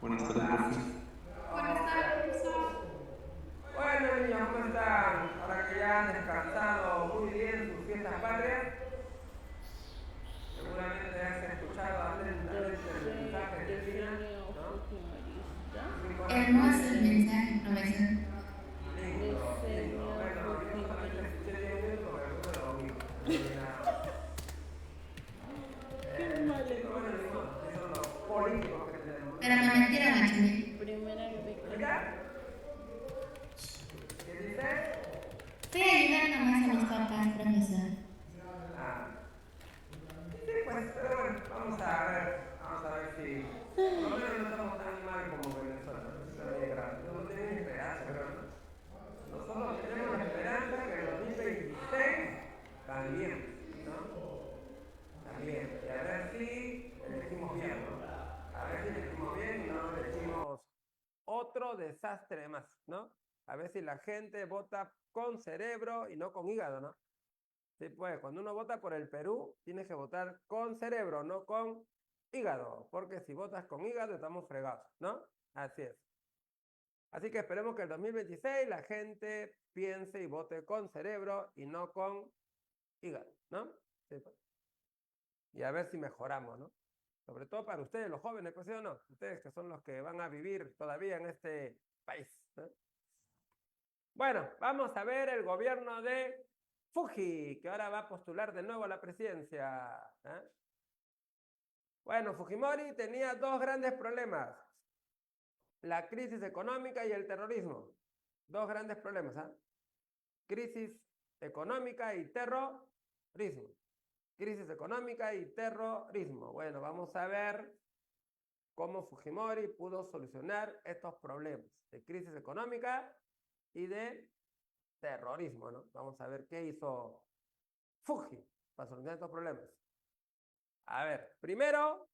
Buenas tardes, profe. Buenas tardes, profesor. Bueno, niños, ¿cómo están? Ahora que ya han descansado muy bien sus fiestas patrias, seguramente has escuchado atentamente el mensaje de China, Diseño ¿no? fujimorista. 5 horas Hermoso el antes. mensaje, profesor. Lindo, lindo. Diseño Bueno, yo solamente fujimorista. escuché 10 minutos porque algunos lo oí. No oí nada más. Qué mal Sí, bueno, ni educación. modo, así son los políticos que tenemos, Pero ¿no? me metieron a Chile. Primera victoria. ¿Mira? ¿Qué dices? Fui a ayudar nomás a mis papás, profesor. Ah. Sí, pues, pero bueno, vamos a ver si, por lo menos no estamos tan mal como Venezuela, ¿no? Eso también es grave. No tienen esperanza, creo, ¿no? Nosotros tenemos la esperanza que en 2026 cambiemos, ¿no? También. Y a ver si elegimos bien, ¿no? A ver si elegimos bien y no elegimos otro desastre más, ¿no? A ver si la gente vota con cerebro y no con hígado, ¿no? Sí, pues cuando uno vota por el Perú, tienes que votar con cerebro, no con hígado, porque si votas con hígado estamos fregados, ¿no? Así es. Así que esperemos que el 2026 la gente piense y vote con cerebro y no con hígado, ¿no? Sí, pues. Y a ver si mejoramos, ¿no? Sobre todo para ustedes, los jóvenes, pues sí o no, ustedes que son los que van a vivir todavía en este país, ¿no? Bueno, vamos a ver el gobierno de Fuji, que ahora va a postular de nuevo a la presidencia, ¿eh? Bueno, Fujimori tenía dos grandes problemas, la crisis económica y el terrorismo. Dos grandes problemas, ¿ah? Crisis económica y terrorismo. Crisis económica y terrorismo. Bueno, vamos a ver cómo Fujimori pudo solucionar estos problemas de crisis económica y de terrorismo, ¿no? Vamos a ver qué hizo Fuji para solucionar estos problemas. A ver, primero,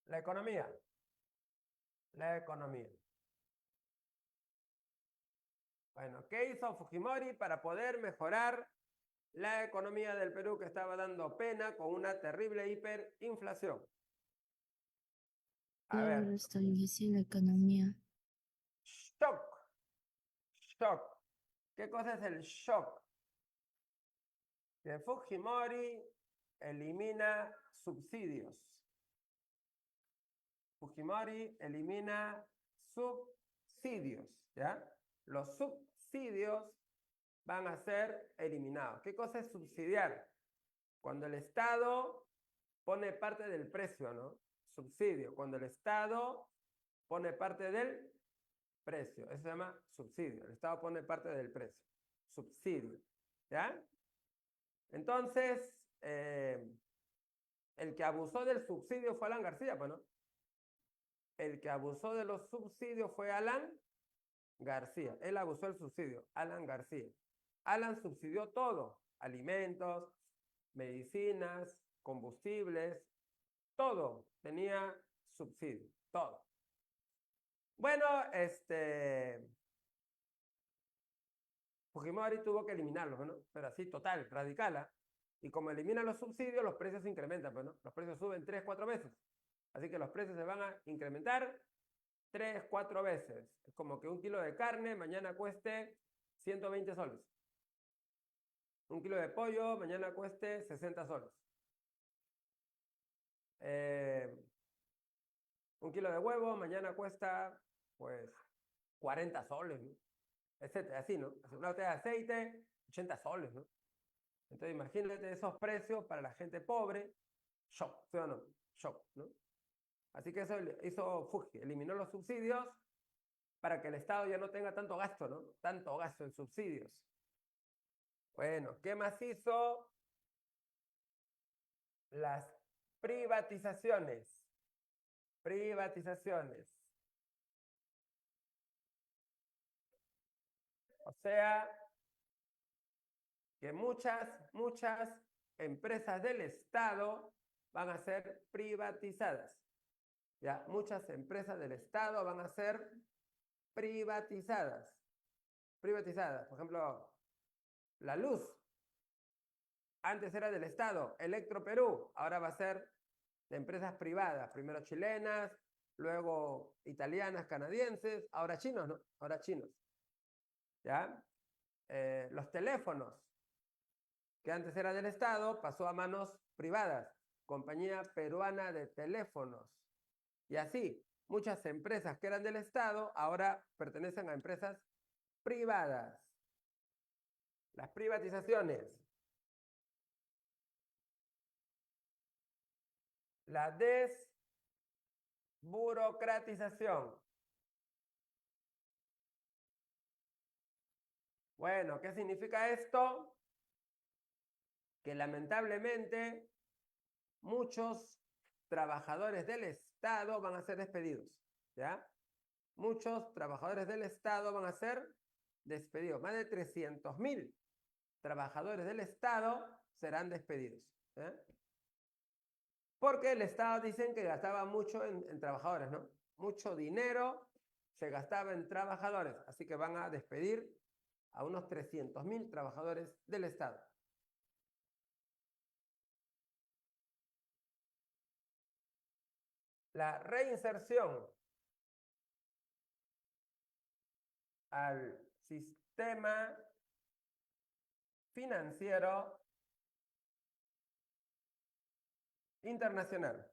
la economía. La economía. Bueno, ¿qué hizo Fujimori para poder mejorar la economía del Perú que estaba dando pena con una terrible hiperinflación? A La ver, restauración de la economía. shock, shock. ¿Qué cosa es el shock? Que Fujimori elimina subsidios. Fujimori elimina subsidios, ¿ya? Los subsidios van a ser eliminados. ¿Qué cosa es subsidiar? Cuando el Estado pone parte del precio, ¿no? Subsidio. Cuando el Estado pone parte del precio. Eso se llama subsidio. El Estado pone parte del precio. Subsidio. ¿Ya? Entonces, el que abusó del subsidio fue Alan García, pues, ¿no? El que abusó de los subsidios fue Alan García. Él abusó del subsidio. Alan García. Alan subsidió todo. Alimentos, medicinas, combustibles, todo tenía subsidio, todo. Bueno, Fujimori tuvo que eliminarlos, ¿no? Pero así, total, radical, ¿ah? Y como elimina los subsidios, los precios se incrementan, pues, ¿no? Los precios suben 3, 4 veces. Así que los precios se van a incrementar 3, 4 veces. Es como que un kilo de carne mañana cueste 120 soles. Un kilo de pollo mañana cueste 60 soles. Eh, un kilo de huevo mañana cuesta, pues, 40 soles, ¿no? Etcétera, así, ¿no? Una botella de aceite, 80 soles, ¿no? Entonces imagínate esos precios para la gente pobre, shock, ¿sí o no? Shock, ¿no? Así que eso hizo Fuji, eliminó los subsidios para que el Estado ya no tenga tanto gasto, ¿no? Tanto gasto en subsidios. Bueno, ¿qué más hizo? Las privatizaciones. Privatizaciones. O sea, que muchas empresas del Estado van a ser privatizadas. Ya, muchas empresas del Estado van a ser privatizadas. Privatizadas. Por ejemplo, la luz. Antes era del Estado. Electro Perú. Ahora va a ser de empresas privadas, primero chilenas, luego italianas, canadienses, ahora chinos, ¿no? Ahora chinos. ¿Ya? Los teléfonos, que antes era del Estado, pasó a manos privadas, Compañía Peruana de Teléfonos. Y así, muchas empresas que eran del Estado ahora pertenecen a empresas privadas. Las privatizaciones. La desburocratización. Bueno, ¿qué significa esto? Que lamentablemente muchos trabajadores del Estado van a ser despedidos, ¿ya? Muchos trabajadores del Estado van a ser despedidos. Más de 300.000 trabajadores del Estado serán despedidos, ¿eh? Porque el Estado dicen que gastaba mucho en trabajadores, ¿no? Mucho dinero se gastaba en trabajadores, así que van a despedir a unos 300.000 trabajadores del Estado. La reinserción al sistema financiero internacional.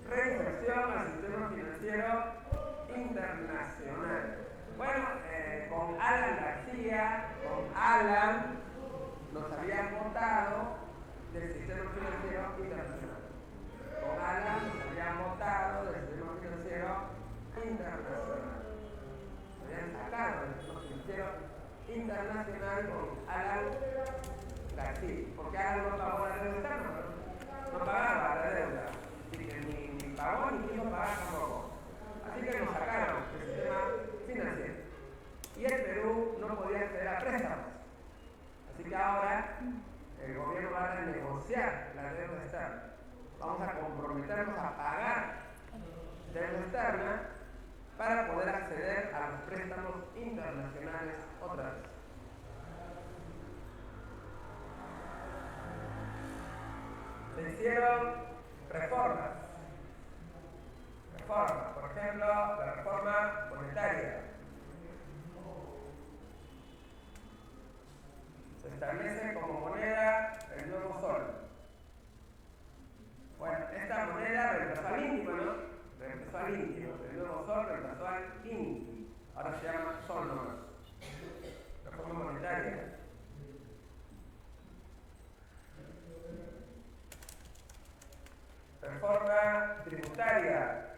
Reinserción al sistema financiero internacional. Bueno, con Alan García, con Alan, nos habían votado del sistema financiero internacional. Con Alan nos habían votado del sistema financiero internacional. Nos habían sacado del sistema financiero internacional con Alan García, porque Alan no pagó la deuda externa, no pagaba la deuda. Así que ni pagó ni quiso pagar tampoco. Así que nos sacaron del sistema financiero. Y el Perú no podía acceder a préstamos. Así que ahora el gobierno va a renegociar la deuda externa. Vamos a comprometernos a pagar deuda externa para poder acceder a los préstamos internacionales otra vez. Se hicieron reformas. Por ejemplo, la reforma monetaria. Se establece como moneda el nuevo sol. Bueno, esta moneda reemplazó al INTI, ¿no? Reemplazó al INTI, ¿no? El nuevo sol reemplazó al INTI. Ahora se llama sol nomás. Reforma monetaria. Reforma tributaria.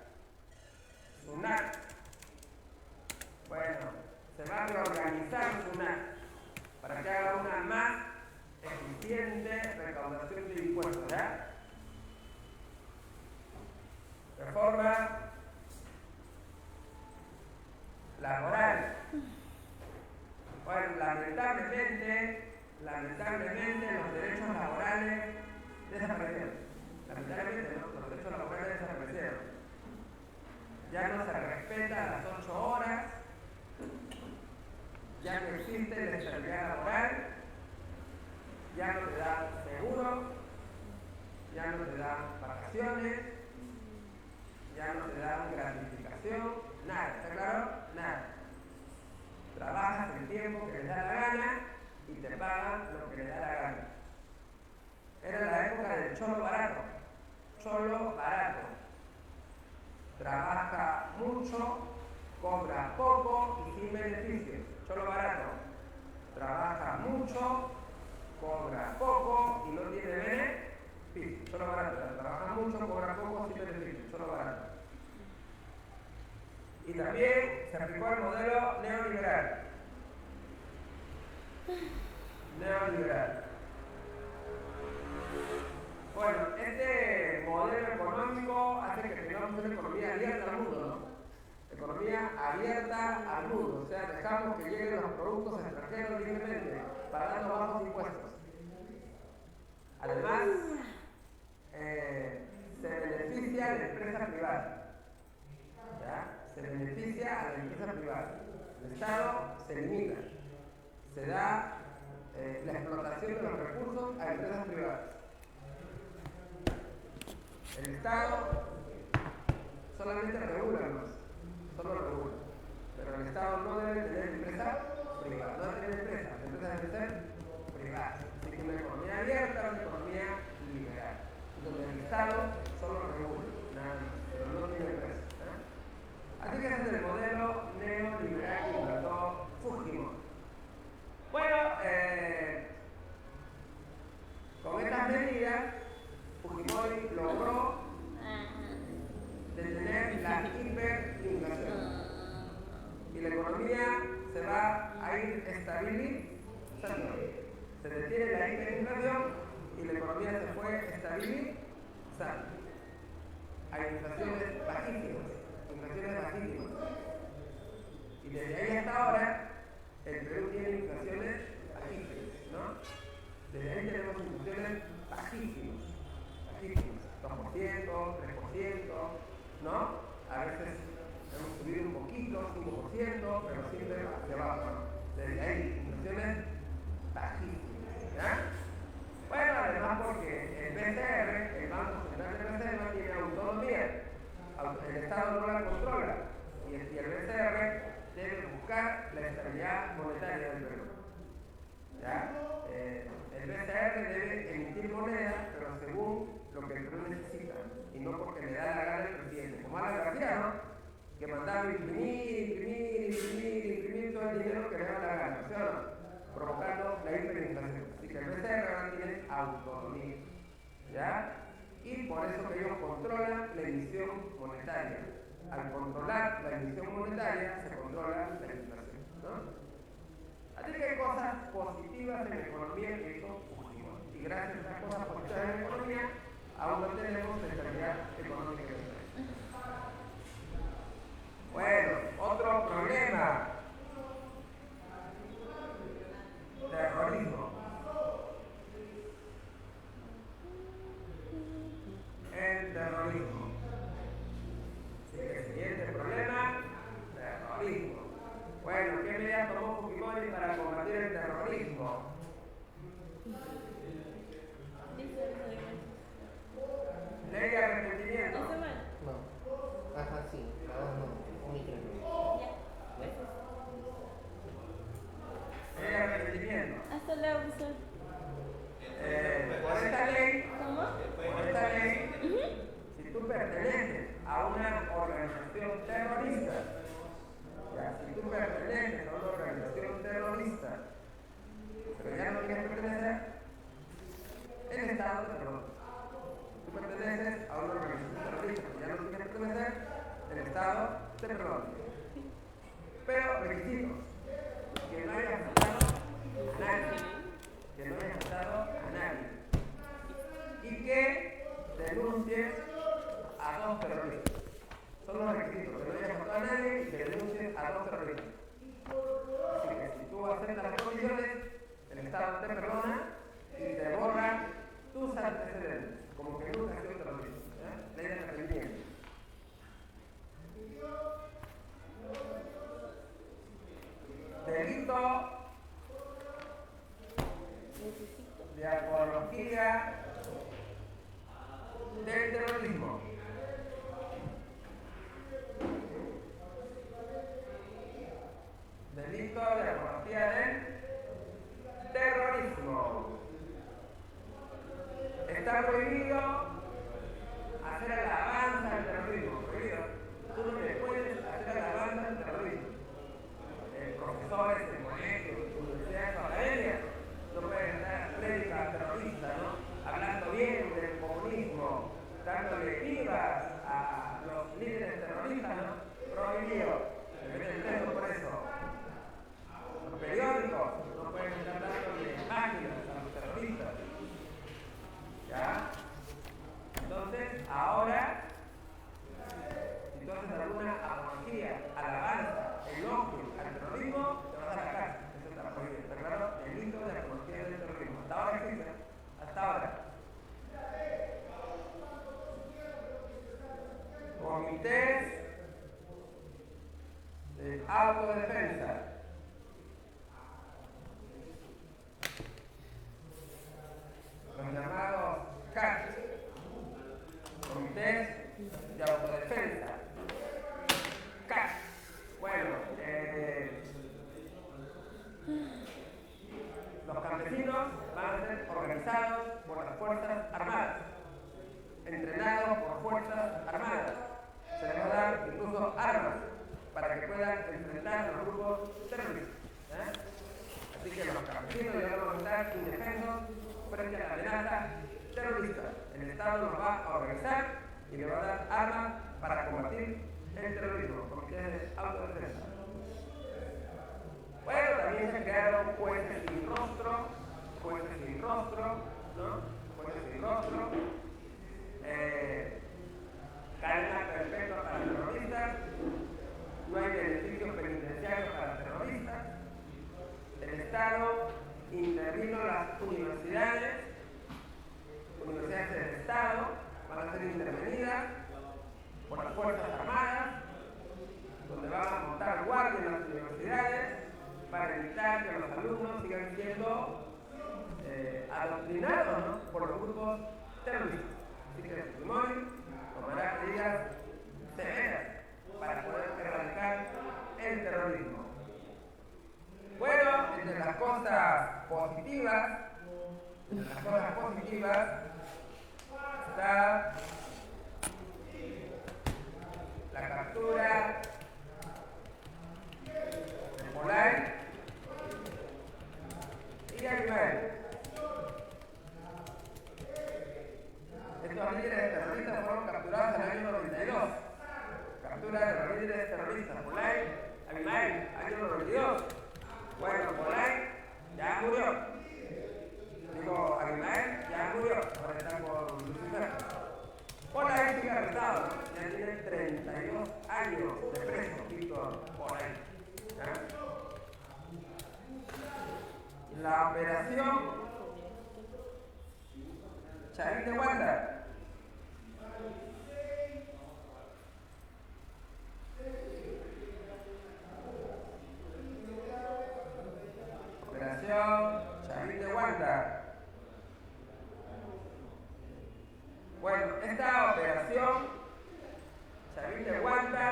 SUNAT. Bueno, se va a reorganizar SUNAT para que haga una más eficiente recaudación de impuestos, ¿ya? Reforma laboral. Bueno, lamentablemente los derechos laborales desaparecieron. Lamentablemente los derechos laborales desaparecieron. Ya no se respetan las 8 horas, ya no existe la estabilidad laboral, ya no te dan seguro, ya no te dan vacaciones, ya no te dan gratificación, nada, ¿está claro? Nada. Trabajas el tiempo que les da la gana y te pagan lo que les da la gana. Era la época del cholo barato. Cholo barato. Trabaja mucho, cobra poco y sin beneficios. Cholo barato. Trabaja mucho, cobra poco y no tiene beneficios. Cholo barato. Trabaja mucho, cobra poco, sin beneficios. Cholo barato. Y también se aplicó el modelo neoliberal. Bueno, este modelo económico hace que tengamos una economía abierta al mundo, ¿no? Economía abierta al mundo, o sea, dejamos que lleguen los productos extranjeros libremente, pagando bajos impuestos. Además, se beneficia a la empresa privada. ¿Ya? Se beneficia a la empresa privada. El Estado se limita. Se da la explotación de los recursos a empresas privadas. El Estado solamente regula, solo regula. Pero el Estado no debe tener empresas privadas, no debe tener empresas, las empresas deben ser privadas. Así que una economía abierta, una economía liberal, donde el Estado solo regula, nada más, pero no tiene empresas. Así que ese es el modelo neoliberal que implantó Fujimori. Bueno, con estas medidas, Fujimori logró detener la hiperinflación. Y la economía se va a ir estabilizando. Se detiene la hiperinflación y la economía se fue estabilizando. Hay inflaciones bajísimas. Y desde ahí hasta ahora, el Perú tiene inflaciones bajísimas, ¿no? Desde ahí tenemos inflaciones bajísimas, 2%, 3%, ¿no? A veces hemos subido un poquito, 5%, pero siempre hacia abajo, ¿no? Desde ahí, inflaciones bajísimas, ¿ya? Bueno, además porque el BCR, el Banco Central de Reserva, tiene autonomía. El Estado no la controla y el BCR debe buscar la estabilidad monetaria del Perú. ¿Ya? El BCR debe emitir moneda, pero según lo que el Perú necesita y no porque le da la gana al presidente. Como Alan García, ¿no? Que mandaba imprimir todo el dinero que le da la gana, ¿sí o no? Provocando la hiperinflación. Así que el BCR ahora tiene autonomía. ¿Ya? Y por eso que ellos controlan la emisión monetaria. Al controlar la emisión monetaria, se controla la inflación, ¿no? Así que hay cosas positivas en la economía que hizo Fujimori. Y gracias a esas cosas positivas en la economía, aún no tenemos estabilidad económica en el país. Bueno, otro problema. Terrorismo. El terrorismo. Así que el siguiente problema, terrorismo. Bueno, ¿qué medidas tomó Fujimori para combatir el terrorismo? Ley de arrepentimiento. No. Ajá, sí. No. Omicron no. Ley de arrepentimiento. Hasta luego, profesor. Por esta ley, ¿Cómo? si tú perteneces a una organización terrorista, si tú perteneces a una organización terrorista, pero ya no quieres pertenecer, el Estado te perdona. Tú perteneces a una organización terrorista, pero ya no quieres pertenecer, el Estado te perdona. Pero requisitos, que no hayas matado a nadie, y que denuncies a 2 terroristas. Son los requisitos, que no hayas matado a nadie y que denuncies a 2 terroristas. Así que si tú aceptas las condiciones, el Estado te perdona y te borra tus antecedentes, como que nunca has sido terrorista. Ley de arrepentimiento. Delito de apología del terrorismo. Delito de apología del terrorismo. Está prohibido hacer alabanza al terrorismo. Prohibido. Tú no le puedes hacer alabanza al terrorismo. Profesores de colegios, universidades o academias no pueden dar prédica terrorista, ¿no? Hablando bien del comunismo, dándole viva organizados por las Fuerzas Armadas, entrenados por Fuerzas Armadas. Se les va a dar incluso armas para que puedan enfrentar a los grupos terroristas. Así que los campesinos ya vamos a estar indefensos frente a la amenaza terrorista. El Estado nos va a organizar y le va a dar armas para combatir el terrorismo, comités de autodefensa. Bueno, también se crearon jueces sin rostro, ¿no? Jueces sin rostro, cadena perpetua para terroristas, no hay beneficios penitenciarios para terroristas. El Estado intervino las universidades del Estado van a ser intervenidas por las Fuerzas Armadas, donde van a montar guardias en las universidades para evitar que los alumnos sigan siendo adoctrinados, ¿no?, por los grupos terroristas. Así que el Fujimori tomará medidas severas para poder erradicar el terrorismo. Bueno, entre las cosas positivas está la captura de Polay y Aguilar. Estos líderes terroristas fueron capturados en el año 92. Captura de los líderes terroristas Polay, Aguilar, año 92. Bueno, Polay ya murió. Digo, Aguilar ya murió. Ahora está con Lucifer. Polay sigue arrestado. Ya tiene 32 años de preso, Víctor Polay. La operación Chavín de Wanda. Operación Chavín de Wanda. Bueno, esta operación Chavín de Wanda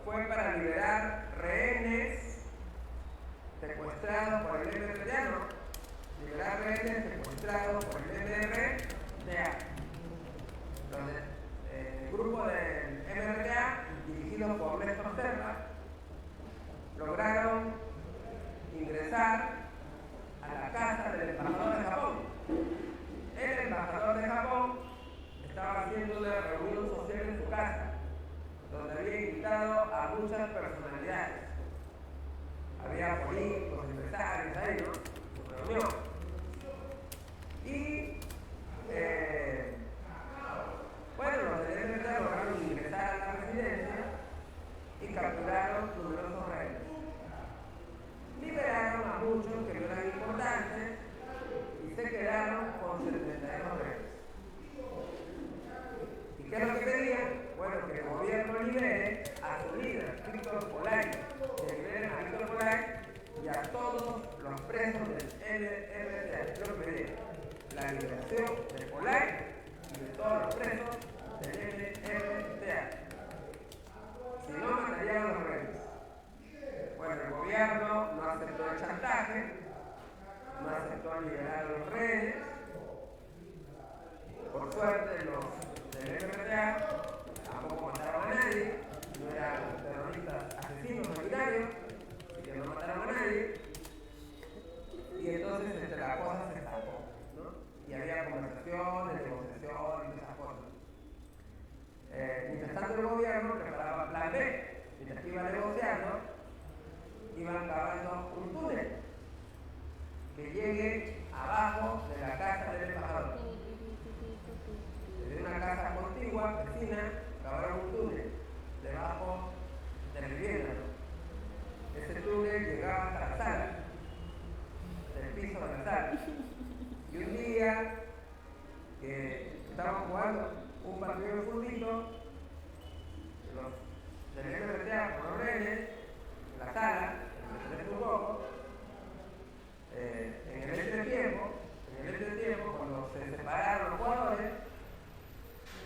fue para liberar rehenes secuestrados por el MRTA, liberar rehenes secuestrados por el MRTA. Donde el grupo del MRTA, dirigido por Néstor Serra, lograron ingresar a la casa del embajador de Japón. El embajador de Japón estaba haciendo una reunión social en su casa, donde había invitado a muchas personalidades. Había políticos, empresarios ahí, ¿no? Su reunión. Y, bueno, los del MRTA lograron ingresar a la residencia y capturaron numerosos rehenes. Liberaron a muchos que no eran importantes y se quedaron con 72 rehenes. ¿Y qué es lo que pedían? Bueno, que el gobierno libere a su líder, Víctor Polay, que liberen a Víctor Polay y a todos los presos del MRTA. Eso es lo que pedían: la liberación de Polay y de todos los presos del MRTA. Si no, matarían a los rehenes. Bueno, el gobierno no aceptó el chantaje, no aceptó liberar a los rehenes. Por suerte, los del MRTA tampoco mataron a nadie, no eran terroristas asesinos sanguinarios, así que no mataron a nadie. Y entonces la cosa se escapó, ¿no? Y había conversaciones, negociaciones y esas cosas. Mientras tanto, el gobierno preparaba plan B. Mientras que iba negociando, iban cavando un túnel que llegue abajo de la casa del embajador. Desde una casa contigua, vecina, cavaron un túnel debajo de la vivienda. Ese túnel llegaba hasta la sala, del piso de la sala. Y un día que estaban jugando un partido de fútbol, los del MRTA con los rehenes, en la sala, un poco, en el entretiempo, cuando se separaron los jugadores,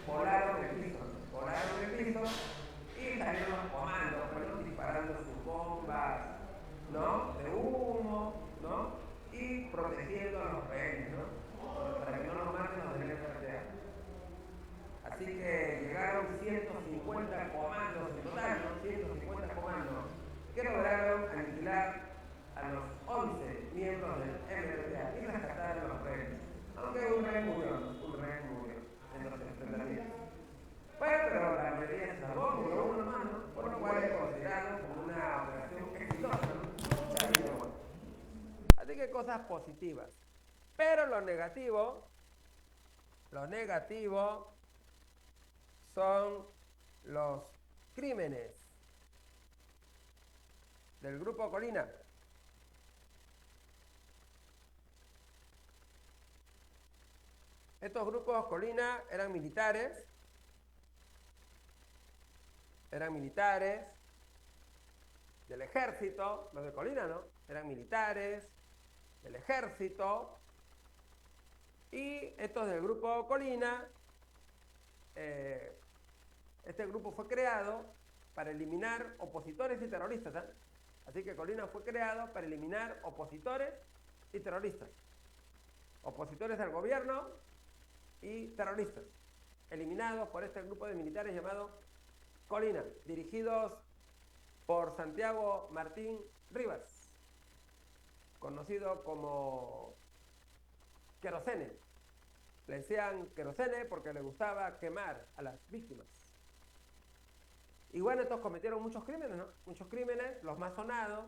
volaron el piso y salieron los comandos, fueron disparando sus bombas, ¿no?, de humo, ¿no?, y protegiendo a los a los 11 miembros del MRTA y rescatar a los rehenes. Aunque un rehén murió, ¿no? Un rehén murió en los enfrentamientos. Bueno, pero la mayoría se salvó, murió uno más, ¿no? Por lo cual es considerado como una operación exitosa, ¿no? O sea, bien, bueno. Así que cosas positivas. Pero lo negativo son los crímenes del Grupo Colina. Estos grupos Colina eran militares del ejército, los de Colina, ¿no? Eran militares del ejército, y estos del Grupo Colina, este grupo fue creado para eliminar opositores y terroristas, ¿eh? Así que Colina fue creado para eliminar opositores y terroristas. Opositores al gobierno y terroristas. Eliminados por este grupo de militares llamado Colina, dirigidos por Santiago Martín Rivas, conocido como Querosene. Le decían Querosene porque le gustaba quemar a las víctimas. Y bueno, estos cometieron muchos crímenes, ¿no? Muchos crímenes, los más sonados,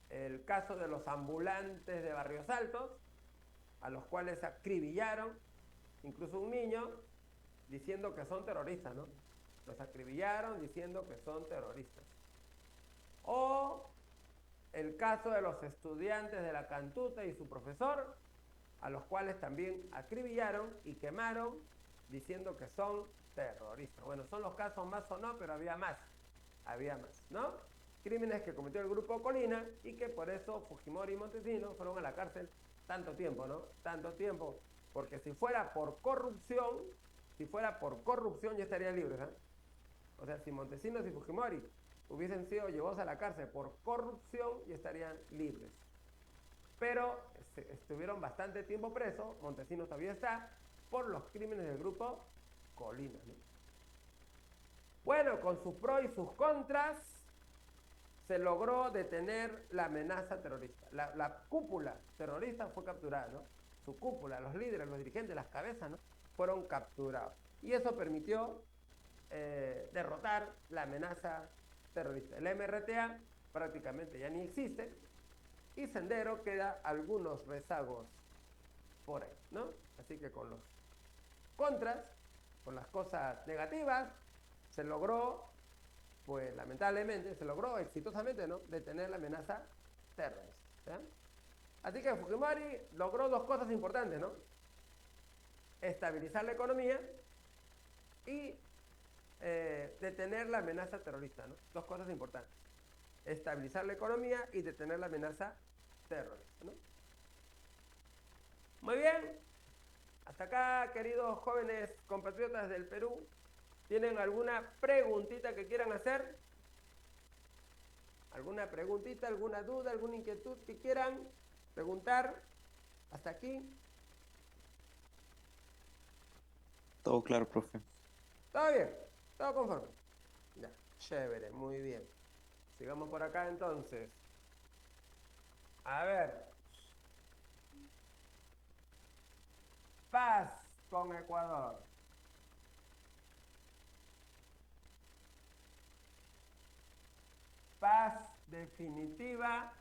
el caso de los ambulantes de Barrios Altos, a los cuales acribillaron, incluso un niño, diciendo que son terroristas, ¿no? Los acribillaron diciendo que son terroristas. O el caso de los estudiantes de la Cantuta y su profesor, a los cuales también acribillaron y quemaron diciendo que son terroristas. Bueno, son los casos más sonados, pero había más, ¿no? Crímenes que cometió el Grupo Colina y que por eso Fujimori y Montesinos fueron a la cárcel tanto tiempo, ¿no? Tanto tiempo, porque si fuera por corrupción ya estarían libres, ¿eh? O sea, si Montesinos y Fujimori hubiesen sido llevados a la cárcel por corrupción, ya estarían libres. Pero estuvieron bastante tiempo presos, Montesinos todavía está, por los crímenes del Grupo Colina, ¿no? Bueno, con sus pros y sus contras, se logró detener la amenaza terrorista. La cúpula terrorista fue capturada, ¿no? Su cúpula, los líderes, los dirigentes, las cabezas, ¿no? Fueron capturados. Y eso permitió derrotar la amenaza terrorista. El MRTA prácticamente ya ni existe, y Sendero queda algunos rezagos por ahí, ¿no? Así que con los contras, con las cosas negativas, se logró, pues lamentablemente, se logró exitosamente, ¿no?, detener la amenaza terrorista, ¿ya? Así que Fujimori logró dos cosas importantes, ¿no? Estabilizar la economía y detener la amenaza terrorista, ¿no? Dos cosas importantes. Estabilizar la economía y detener la amenaza terrorista, ¿no? Muy bien. Hasta acá, queridos jóvenes compatriotas del Perú. ¿Tienen alguna preguntita que quieran hacer? ¿Alguna preguntita, alguna duda, alguna inquietud que quieran preguntar? ¿Hasta aquí? Todo claro, profe. ¿Todo bien? ¿Todo conforme? Ya, chévere, muy bien. Sigamos por acá entonces. A ver. Paz con Ecuador. Paz definitiva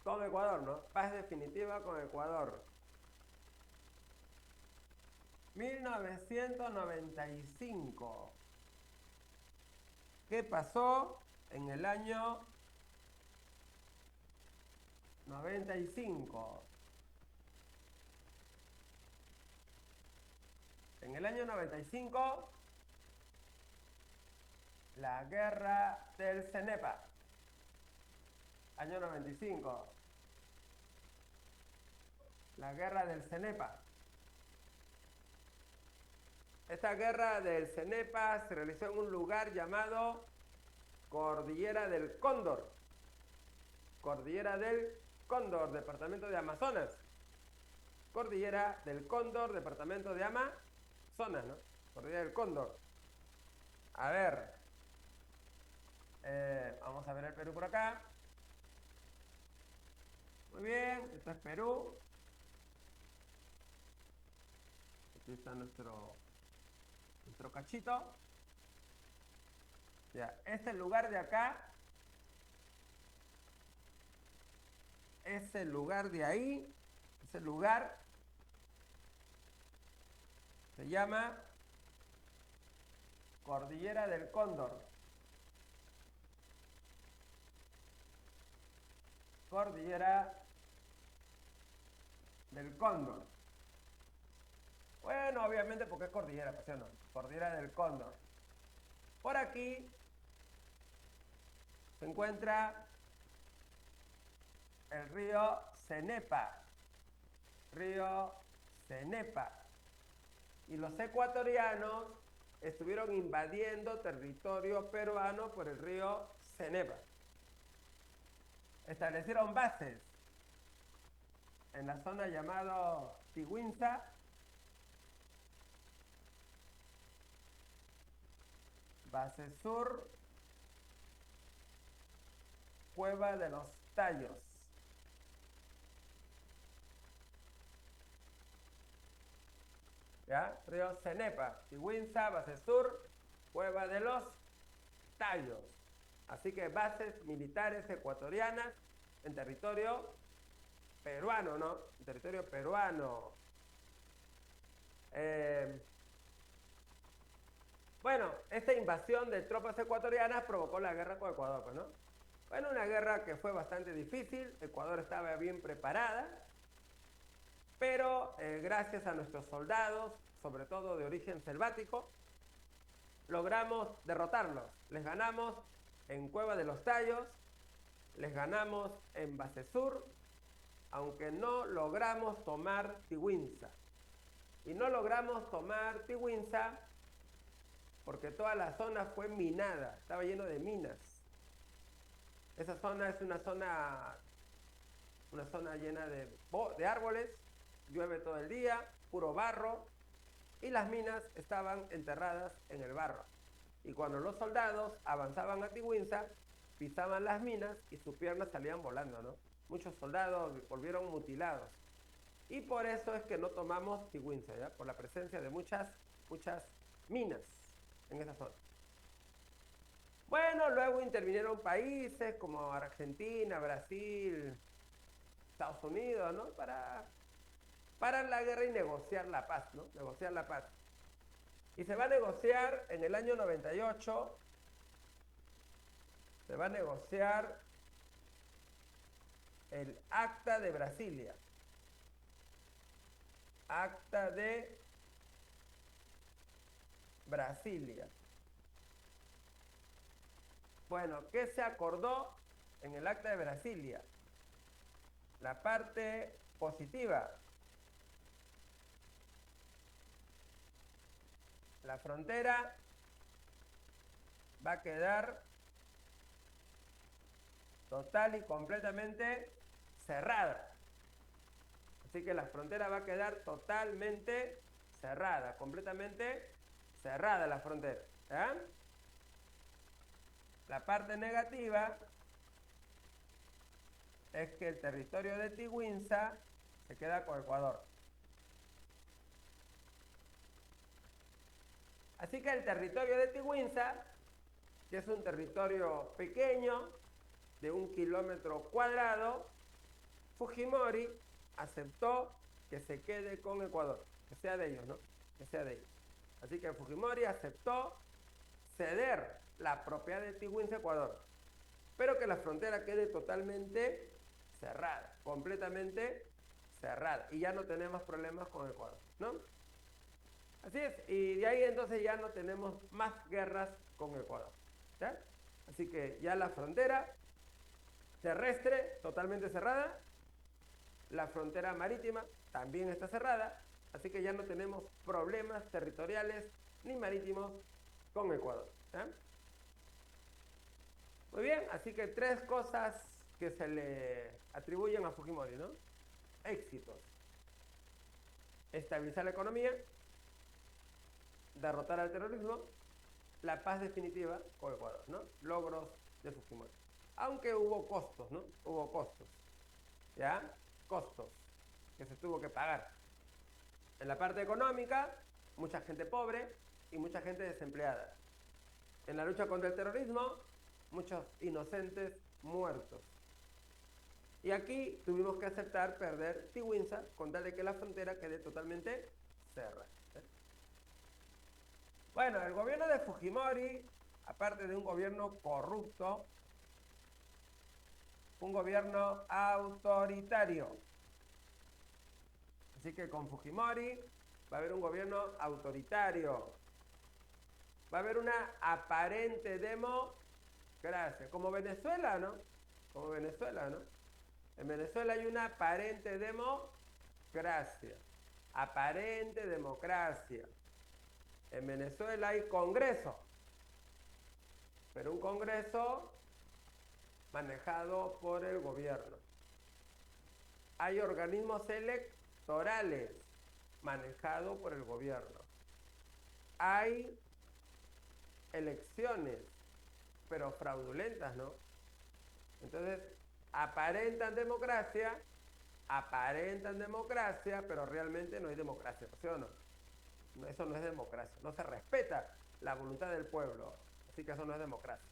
con Ecuador, ¿no? Paz definitiva con Ecuador. 1995. ¿Qué pasó en el año 95? En el año 95, la guerra del Cenepa. Año 95. La guerra del Cenepa. Esta guerra del Cenepa se realizó en un lugar llamado Cordillera del Cóndor. Cordillera del Cóndor, departamento de Amazonas. Cordillera del Cóndor, departamento de Amazonas, ¿no? Cordillera del Cóndor. A ver. Vamos a ver el Perú por acá. Muy bien, esto es Perú. Aquí está nuestro cachito. Ya, este lugar de acá, ese lugar de ahí, ese lugar se llama Cordillera del Cóndor. Cordillera del Cóndor. Bueno, obviamente porque es cordillera, pues, ¿sí o no? Cordillera del Cóndor. Por aquí se encuentra el río Cenepa. Río Cenepa. Y los ecuatorianos estuvieron invadiendo territorio peruano por el río Cenepa. Establecieron bases en la zona llamada Tiguinza, base sur, Cueva de los Tallos. ¿Ya? Río Cenepa, Tiguinza, base sur, Cueva de los Tallos. Así que bases militares ecuatorianas en territorio peruano, ¿no? En territorio peruano. Bueno, esta invasión de tropas ecuatorianas provocó la guerra con Ecuador, pues, ¿no? Bueno, una guerra que fue bastante difícil. Ecuador estaba bien preparada, pero gracias a nuestros soldados, sobre todo de origen selvático, logramos derrotarlos. Les ganamos en Cueva de los Tallos, les ganamos en Base Sur, aunque no logramos tomar Tiguinza. Y no logramos tomar Tiguinza porque toda la zona fue minada, estaba lleno de minas. Esa zona es una zona llena de árboles, llueve todo el día, puro barro, y las minas estaban enterradas en el barro. Y cuando los soldados avanzaban a Tiguinza, pisaban las minas y sus piernas salían volando, ¿no? Muchos soldados volvieron mutilados. Y por eso es que no tomamos Tiguinza, ¿ya? Por la presencia de muchas minas en esa zona. Bueno, luego intervinieron países como Argentina, Brasil, Estados Unidos, ¿no? Para la guerra y negociar la paz, ¿no? Negociar la paz. Y se va a negociar en el año 98, se va a negociar el Acta de Brasilia. Acta de Brasilia. Bueno, ¿qué se acordó en el Acta de Brasilia? La parte positiva. La frontera va a quedar total y completamente cerrada. Así que la frontera va a quedar totalmente cerrada, completamente cerrada la frontera. ¿Ya? La parte negativa es que el territorio de Tiguinza se queda con Ecuador. Así que el territorio de Tiguinza, que es un territorio pequeño, de 1 kilómetro cuadrado, Fujimori aceptó que se quede con Ecuador, que sea de ellos, ¿no? Que sea de ellos. Así que Fujimori aceptó ceder la propiedad de Tiguinza a Ecuador, pero que la frontera quede totalmente cerrada, completamente cerrada, y ya no tenemos problemas con Ecuador, ¿no? Así es, y de ahí entonces ya no tenemos más guerras con Ecuador, ¿ya? Así que ya la frontera terrestre totalmente cerrada, la frontera marítima también está cerrada, así que ya no tenemos problemas territoriales ni marítimos con Ecuador, ¿ya? Muy bien, así que 3 cosas que se le atribuyen a Fujimori, ¿no? Éxitos: estabilizar la economía, derrotar al terrorismo, la paz definitiva con Ecuador, ¿no? Logros de Fujimori. Aunque hubo costos, ¿no? Hubo costos, ¿ya? Costos que se tuvo que pagar. En la parte económica, mucha gente pobre y mucha gente desempleada. En la lucha contra el terrorismo, muchos inocentes muertos. Y aquí tuvimos que aceptar perder Tiwinsa con tal de que la frontera quede totalmente cerrada. Bueno, el gobierno de Fujimori, aparte de un gobierno corrupto, un gobierno autoritario. Así que con Fujimori va a haber un gobierno autoritario. Va a haber una aparente democracia, como Venezuela, ¿no? Como Venezuela, ¿no? En Venezuela hay una aparente democracia. Aparente democracia. En Venezuela hay Congreso, pero un Congreso manejado por el gobierno. Hay organismos electorales manejados por el gobierno. Hay elecciones, pero fraudulentas, ¿no? Entonces, aparentan democracia, pero realmente no hay democracia, ¿sí o no? Eso no es democracia, no se respeta la voluntad del pueblo, así que eso no es democracia.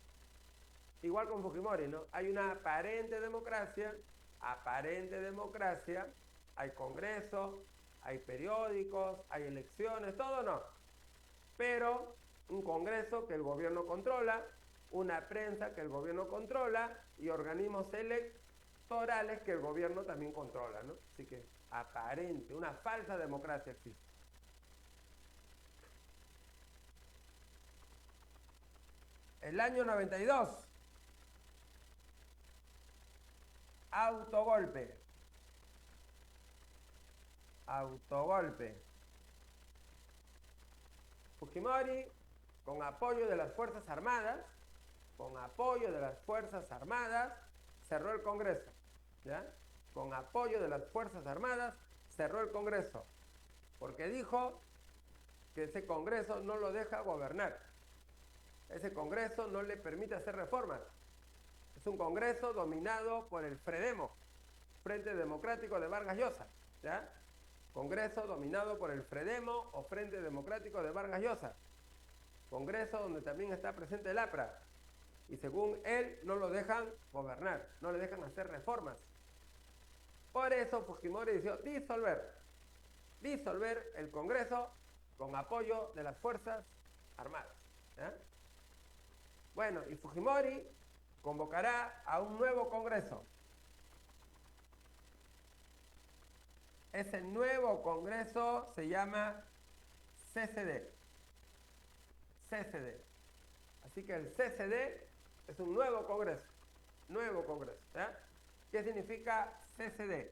Igual con Fujimori, ¿no? Hay una aparente democracia, hay congresos, hay periódicos, hay elecciones, todo no. Pero un congreso que el gobierno controla, una prensa que el gobierno controla y organismos electorales que el gobierno también controla, ¿no? Así que aparente, una falsa democracia existe. El año 92, autogolpe. Fujimori, con apoyo de las Fuerzas Armadas, cerró el Congreso, ¿ya? Con apoyo de las Fuerzas Armadas, cerró el Congreso, porque dijo que ese Congreso no lo deja gobernar. Ese Congreso no le permite hacer reformas. Es un Congreso dominado por el FREDEMO, Frente Democrático de Vargas Llosa, ¿ya? Congreso dominado por el FREDEMO o Frente Democrático de Vargas Llosa. Congreso donde también está presente el APRA. Y según él, no lo dejan gobernar, no le dejan hacer reformas. Por eso Fujimori decidió disolver el Congreso con apoyo de las Fuerzas Armadas, ¿ya? Bueno, y Fujimori convocará a un nuevo Congreso. Ese nuevo Congreso se llama CCD. Así que el CCD es un nuevo Congreso. ¿Ya? ¿Qué significa CCD?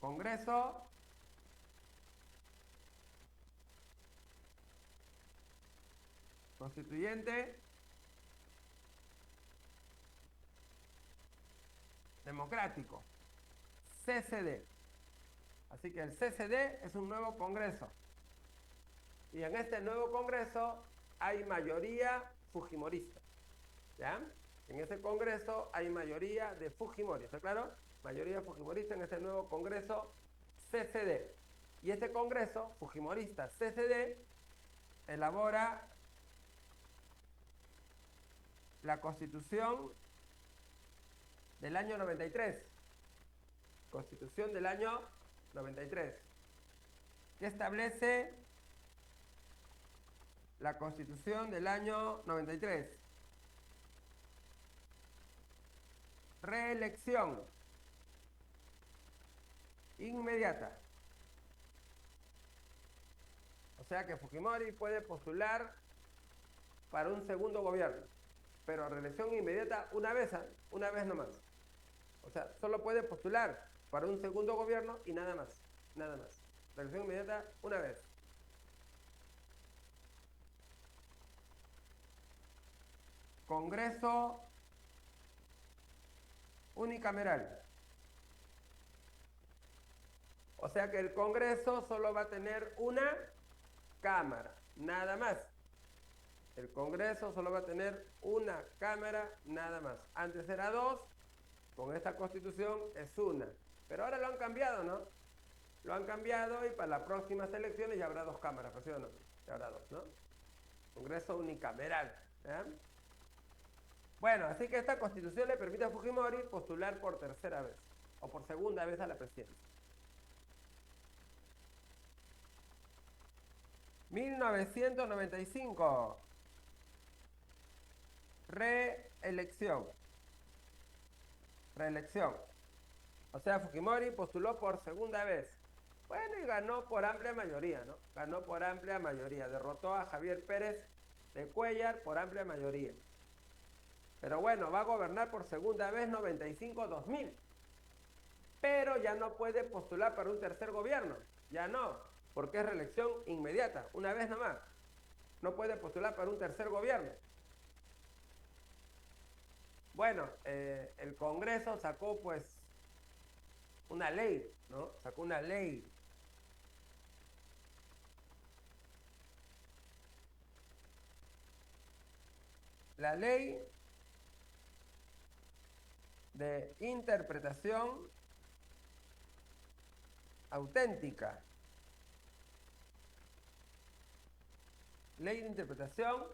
Congreso Constituyente Democrático. CCD. Así que el CCD es un nuevo Congreso. Y en este nuevo Congreso hay mayoría fujimorista. ¿Ya? En ese Congreso hay mayoría de Fujimori. ¿Está claro? Mayoría fujimorista en este nuevo Congreso CCD. Y este Congreso fujimorista CCD elabora la Constitución del año 93. Constitución del año 93. ¿Qué establece la Constitución del año 93? Reelección inmediata. O sea que Fujimori puede postular para un segundo gobierno, pero reelección inmediata una vez nomás. O sea, solo puede postular para un segundo gobierno y nada más. Reelección inmediata una vez. Congreso unicameral. O sea que el Congreso solo va a tener una cámara, nada más. El Congreso solo va a tener una cámara nada más. Antes era dos, con esta constitución es una. Pero ahora lo han cambiado, ¿no? Lo han cambiado y para las próximas elecciones ya habrá dos cámaras, ¿sí o no? Ya habrá dos, ¿no? Congreso unicameral. ¿Eh? Bueno, así que esta constitución le permite a Fujimori postular por tercera vez o por segunda vez a la presidencia. 1995. Reelección. Reelección. O sea, Fujimori postuló por segunda vez. Bueno, y ganó por amplia mayoría, ¿no? Ganó por amplia mayoría. Derrotó a Javier Pérez de Cuellar por amplia mayoría. Pero bueno, va a gobernar por segunda vez 95-2000. Pero ya no puede postular para un tercer gobierno. Ya no, porque es reelección inmediata, una vez nomás. No puede postular para un tercer gobierno. Bueno, el Congreso sacó pues una ley, ¿no? Sacó una ley. La ley de interpretación auténtica. Ley de interpretación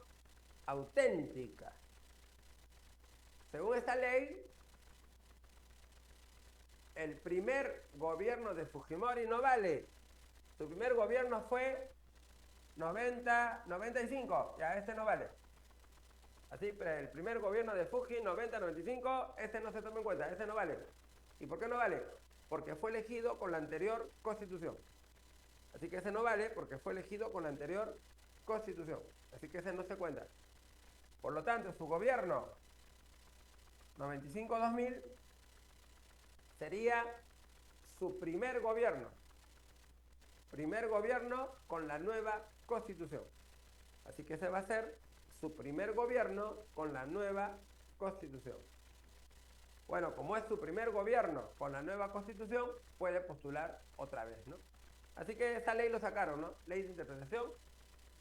auténtica. Según esta ley, el primer gobierno de Fujimori no vale. Su primer gobierno fue 90-95. Ya, este no vale. Así, pero el primer gobierno de Fuji, 90-95, este no se toma en cuenta, este no vale. ¿Y por qué no vale? Porque fue elegido con la anterior constitución. Así que ese no vale porque fue elegido con la anterior constitución. Así que ese no se cuenta. Por lo tanto, su gobierno 95-2000 sería su primer gobierno. Primer gobierno con la nueva constitución. Así que ese va a ser su primer gobierno con la nueva constitución. Bueno, como es su primer gobierno con la nueva constitución, puede postular otra vez, ¿no? Así que esa ley lo sacaron, ¿no? Ley de interpretación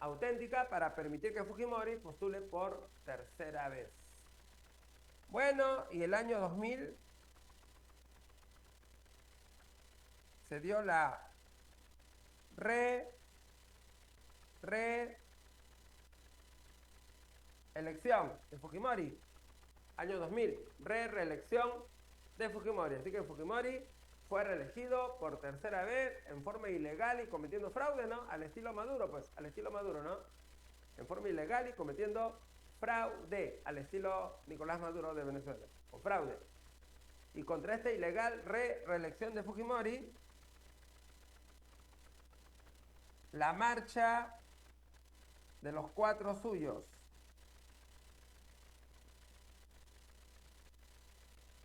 auténtica para permitir que Fujimori postule por tercera vez. Bueno, y el año 2000 se dio la reelección de Fujimori. Año 2000, reelección de Fujimori. Así que Fujimori fue reelegido por tercera vez en forma ilegal y cometiendo fraude, ¿no? Al estilo Maduro, pues, al estilo Maduro, ¿no? En forma ilegal y cometiendo fraude, al estilo Nicolás Maduro de Venezuela, o fraude. Y contra esta ilegal reelección de Fujimori, la marcha de los cuatro suyos.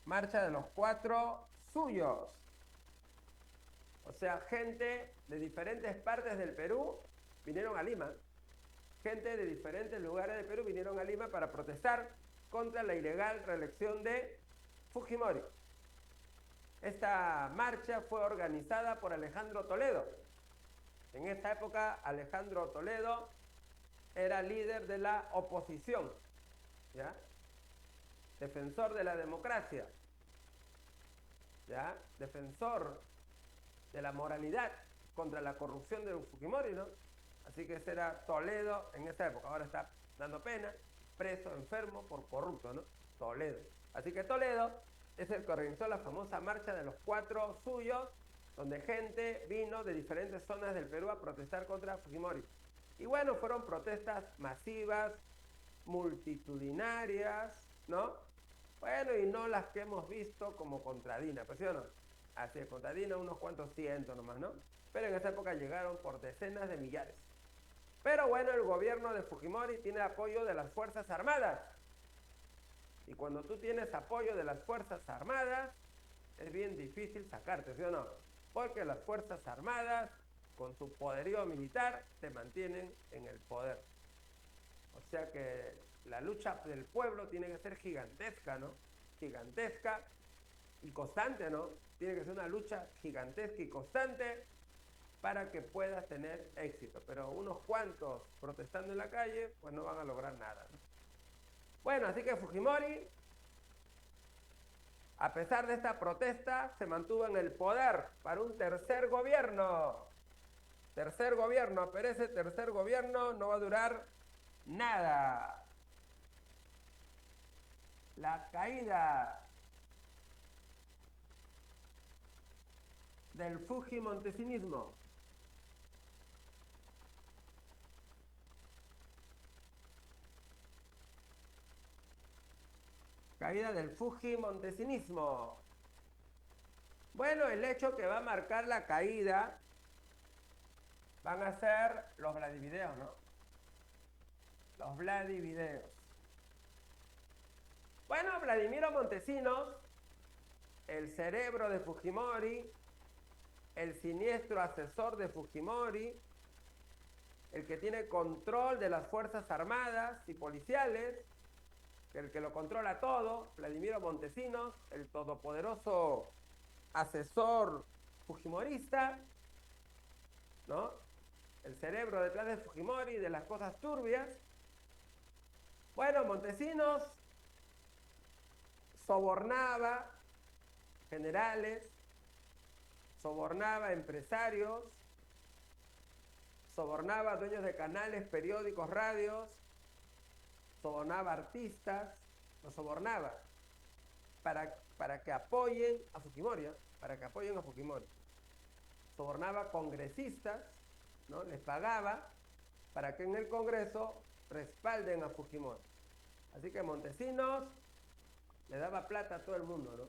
Marcha de los cuatro suyos. O sea, gente de diferentes partes del Perú vinieron a Lima. Gente de diferentes lugares del Perú vinieron a Lima para protestar contra la ilegal reelección de Fujimori. Esta marcha fue organizada por Alejandro Toledo. En esta época, Alejandro Toledo era líder de la oposición, ¿ya? Defensor de la democracia, ¿ya? Defensor de la moralidad contra la corrupción de Fujimori, ¿no? Así que ese era Toledo en esa época. Ahora está dando pena, preso, enfermo por corrupto, ¿no? Toledo. Así que Toledo es el que organizó la famosa marcha de los cuatro suyos, donde gente vino de diferentes zonas del Perú a protestar contra Fujimori. Y bueno, fueron protestas masivas, multitudinarias, ¿no? Bueno, y no las que hemos visto como contra Dina, ¿pues sí o no? Así es, contra Dina unos cuantos cientos nomás, ¿no? Pero en esa época llegaron por decenas de millares. Pero bueno, el gobierno de Fujimori tiene apoyo de las Fuerzas Armadas. Y cuando tú tienes apoyo de las Fuerzas Armadas, es bien difícil sacarte, ¿sí o no? Porque las Fuerzas Armadas, con su poderío militar, te mantienen en el poder. O sea que la lucha del pueblo tiene que ser gigantesca, ¿no? Gigantesca y constante, ¿no? Tiene que ser una lucha gigantesca y constante para que puedas tener éxito. Pero unos cuantos protestando en la calle, pues no van a lograr nada, ¿no? Bueno, así que Fujimori, a pesar de esta protesta, se mantuvo en el poder para un tercer gobierno. Tercer gobierno, pero ese tercer gobierno no va a durar nada. La caída del Fujimontesinismo. Caída del Fujimontesinismo. Bueno, el hecho que va a marcar la caída van a ser los Vladivideos, ¿no? Los Vladivideos. Bueno, Vladimiro Montesinos, el cerebro de Fujimori, el siniestro asesor de Fujimori, el que tiene control de las Fuerzas Armadas y policiales, el que lo controla todo, Vladimiro Montesinos, el todopoderoso asesor fujimorista, ¿no? El cerebro detrás de Fujimori, de las cosas turbias. Bueno, Montesinos sobornaba generales, sobornaba empresarios, sobornaba dueños de canales, periódicos, radios, sobornaba artistas, los sobornaba para que apoyen a Fujimori, ¿eh? Para que apoyen a Fujimori. Sobornaba congresistas, ¿no? Les pagaba para que en el Congreso respalden a Fujimori. Así que Montesinos le daba plata a todo el mundo, ¿no?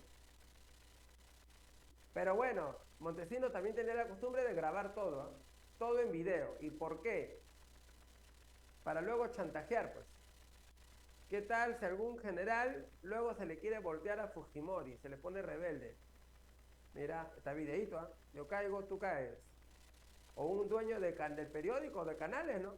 Pero bueno, Montesinos también tenía la costumbre de grabar todo, ¿eh? Todo en video. ¿Y por qué? Para luego chantajear, pues. ¿Qué tal si algún general luego se le quiere voltear a Fujimori, se le pone rebelde? Mira, está videíto, ¿eh? Yo caigo, tú caes. O un dueño del periódico, de canales, ¿no?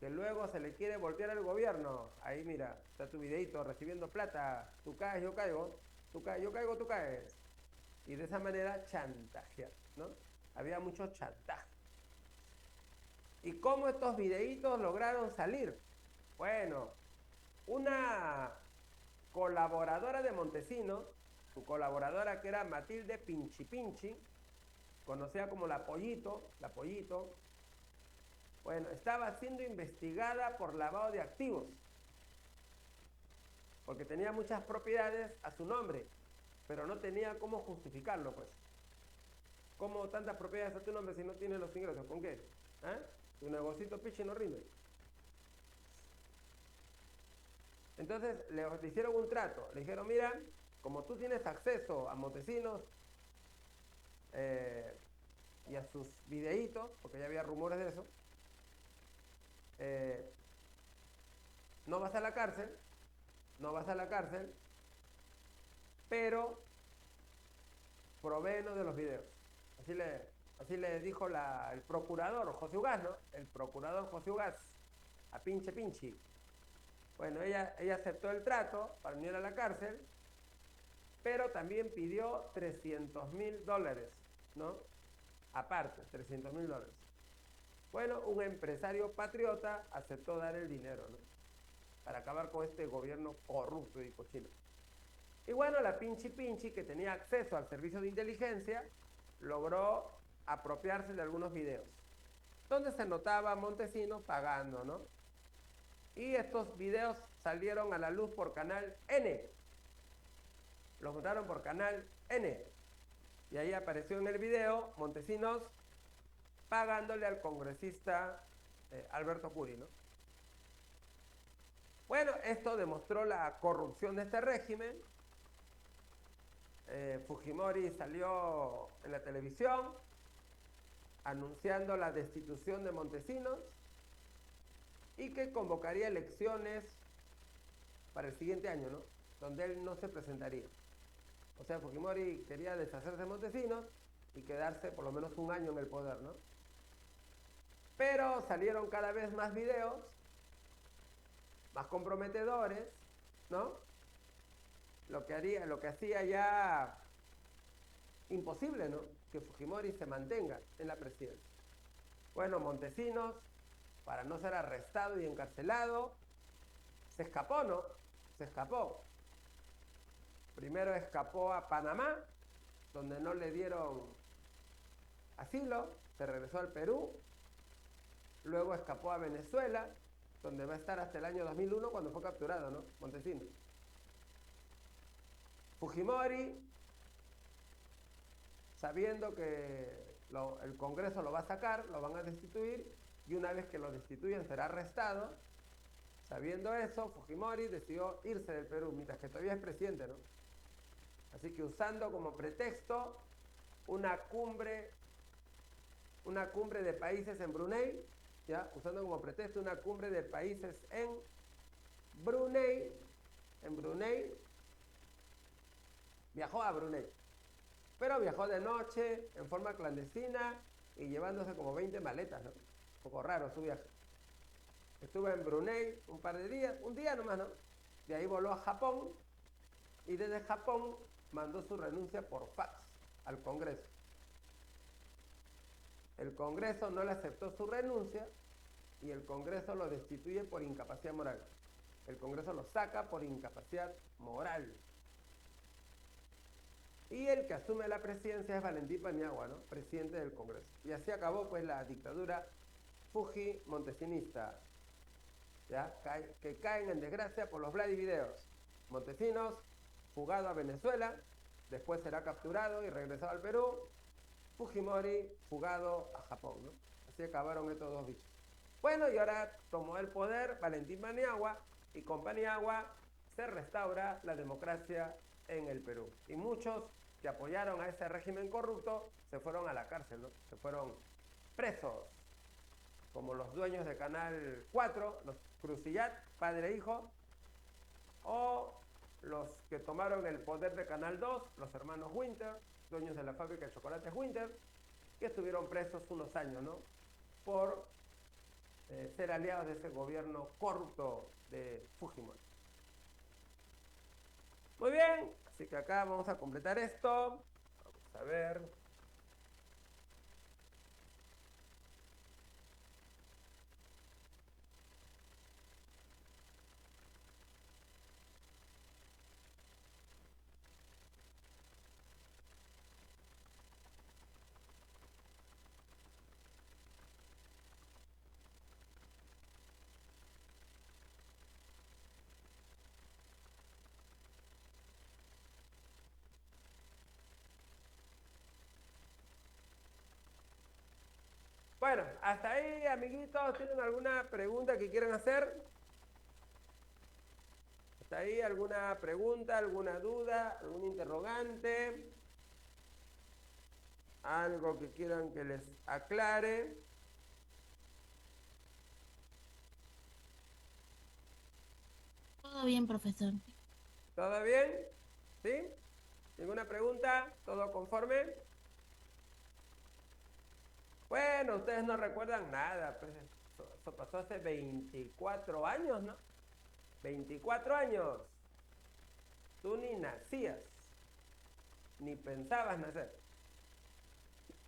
Que luego se le quiere voltear al gobierno. Ahí mira, está tu videíto recibiendo plata. Tú caes, yo caigo. Tú caes, yo caigo, tú caes. Y de esa manera chantajear, ¿no? Había mucho chantaje. ¿Y cómo estos videitos lograron salir? Bueno, una colaboradora de Montesinos, su colaboradora que era Matilde Pinchi Pinchi, conocida como la Pollito, bueno, estaba siendo investigada por lavado de activos, porque tenía muchas propiedades a su nombre, pero no tenía cómo justificarlo, pues. ¿Cómo tantas propiedades a tu nombre si no tienes los ingresos? ¿Con qué? ¿Eh? Tu negocito pichi no rinde. Entonces le hicieron un trato, le dijeron, mira, como tú tienes acceso a Montesinos y a sus videitos, porque ya había rumores de eso, no vas a la cárcel, pero provéenos de los videos. Así le dijo el procurador José Ugaz, ¿no? El procurador José Ugaz a Pinche Pinchi. Bueno, ella aceptó el trato para no ir a la cárcel, pero también pidió $300,000, ¿no? Aparte, $300,000. Bueno, un empresario patriota aceptó dar el dinero, ¿no? Para acabar con este gobierno corrupto y cochino. Y bueno, la Pinchi Pinchi, que tenía acceso al servicio de inteligencia, logró apropiarse de algunos videos, donde se notaba a Montesinos pagando, ¿no? Y estos videos salieron a la luz por Canal N. Los montaron por Canal N. Y ahí apareció en el video Montesinos pagándole al congresista Alberto Curi, ¿no? Bueno, esto demostró la corrupción de este régimen. Fujimori salió en la televisión anunciando la destitución de Montesinos y que convocaría elecciones para el siguiente año, ¿no? Donde él no se presentaría. O sea, Fujimori quería deshacerse de Montesinos y quedarse por lo menos un año en el poder, ¿no? Pero salieron cada vez más videos, más comprometedores, ¿no? Lo que hacía ya imposible, ¿no?, que Fujimori se mantenga en la presidencia. Bueno, Montesinos, para no ser arrestado y encarcelado, se escapó, ¿no? Se escapó. Primero escapó a Panamá, donde no le dieron asilo, se regresó al Perú. Luego escapó a Venezuela, donde va a estar hasta el año 2001, cuando fue capturado, ¿no?, Montesinos. Fujimori, sabiendo que el Congreso lo va a sacar, lo van a destituir, y una vez que lo destituyan será arrestado. Sabiendo eso, Fujimori decidió irse del Perú, mientras que todavía es presidente, ¿no? Así que usando como pretexto una cumbre de países en Brunei, ¿ya? Usando como pretexto una cumbre de países en Brunei, viajó a Brunei. Pero viajó de noche, en forma clandestina, y llevándose como 20 maletas, ¿no? Un poco raro su viaje. Estuvo en Brunei un par de días, un día nomás, ¿no? De ahí voló a Japón, y desde Japón mandó su renuncia por fax al Congreso. El Congreso no le aceptó su renuncia, y el Congreso lo destituye por incapacidad moral. El Congreso lo saca por incapacidad moral. Y el que asume la presidencia es Valentín Paniagua, ¿no?, presidente del Congreso. Y así acabó, pues, la dictadura Fuji-montesinista, ¿ya? Que caen en desgracia por los Vladivideos. Montesinos, fugado a Venezuela, después será capturado y regresado al Perú. Fujimori, fugado a Japón, ¿no? Así acabaron estos dos bichos. Bueno, y ahora tomó el poder Valentín Paniagua, y con Paniagua se restaura la democracia en el Perú. Y muchos que apoyaron a ese régimen corrupto se fueron a la cárcel, ¿no? Se fueron presos, como los dueños de Canal 4, los Crucillat, padre e hijo, o los que tomaron el poder de Canal 2, los hermanos Winter, dueños de la fábrica de chocolates Winter, que estuvieron presos unos años, ¿no?, por ser aliados de ese gobierno corrupto de Fujimori. Muy bien, así que acá vamos a completar esto. Vamos a ver. Bueno, hasta ahí, amiguitos, ¿tienen alguna pregunta que quieran hacer? ¿Hasta ahí alguna pregunta, alguna duda, algún interrogante? ¿Algo que quieran que les aclare? Todo bien, profesor. ¿Todo bien? ¿Sí? ¿Ninguna pregunta? ¿Todo conforme? Bueno, ustedes no recuerdan nada, pues eso pasó hace 24 años, ¿no? 24 años. Tú ni nacías, ni pensabas nacer.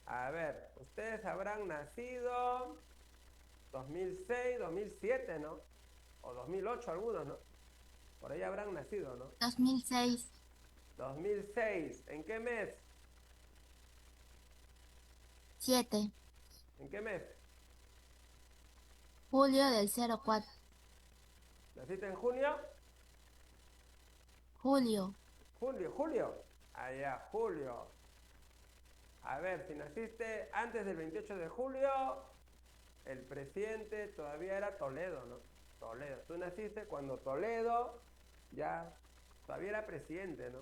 A ver, ustedes habrán nacido 2006, 2007, ¿no? O 2008 algunos, ¿no? Por ahí habrán nacido, ¿no? 2006, 2006, ¿en qué mes? 7, ¿En qué mes? julio del 04, ¿Naciste en junio? julio, Julio. Allá, julio. A ver, si naciste antes del 28 de julio, el presidente todavía era Toledo, ¿no? Toledo. Tú naciste cuando Toledo ya todavía era presidente, ¿no?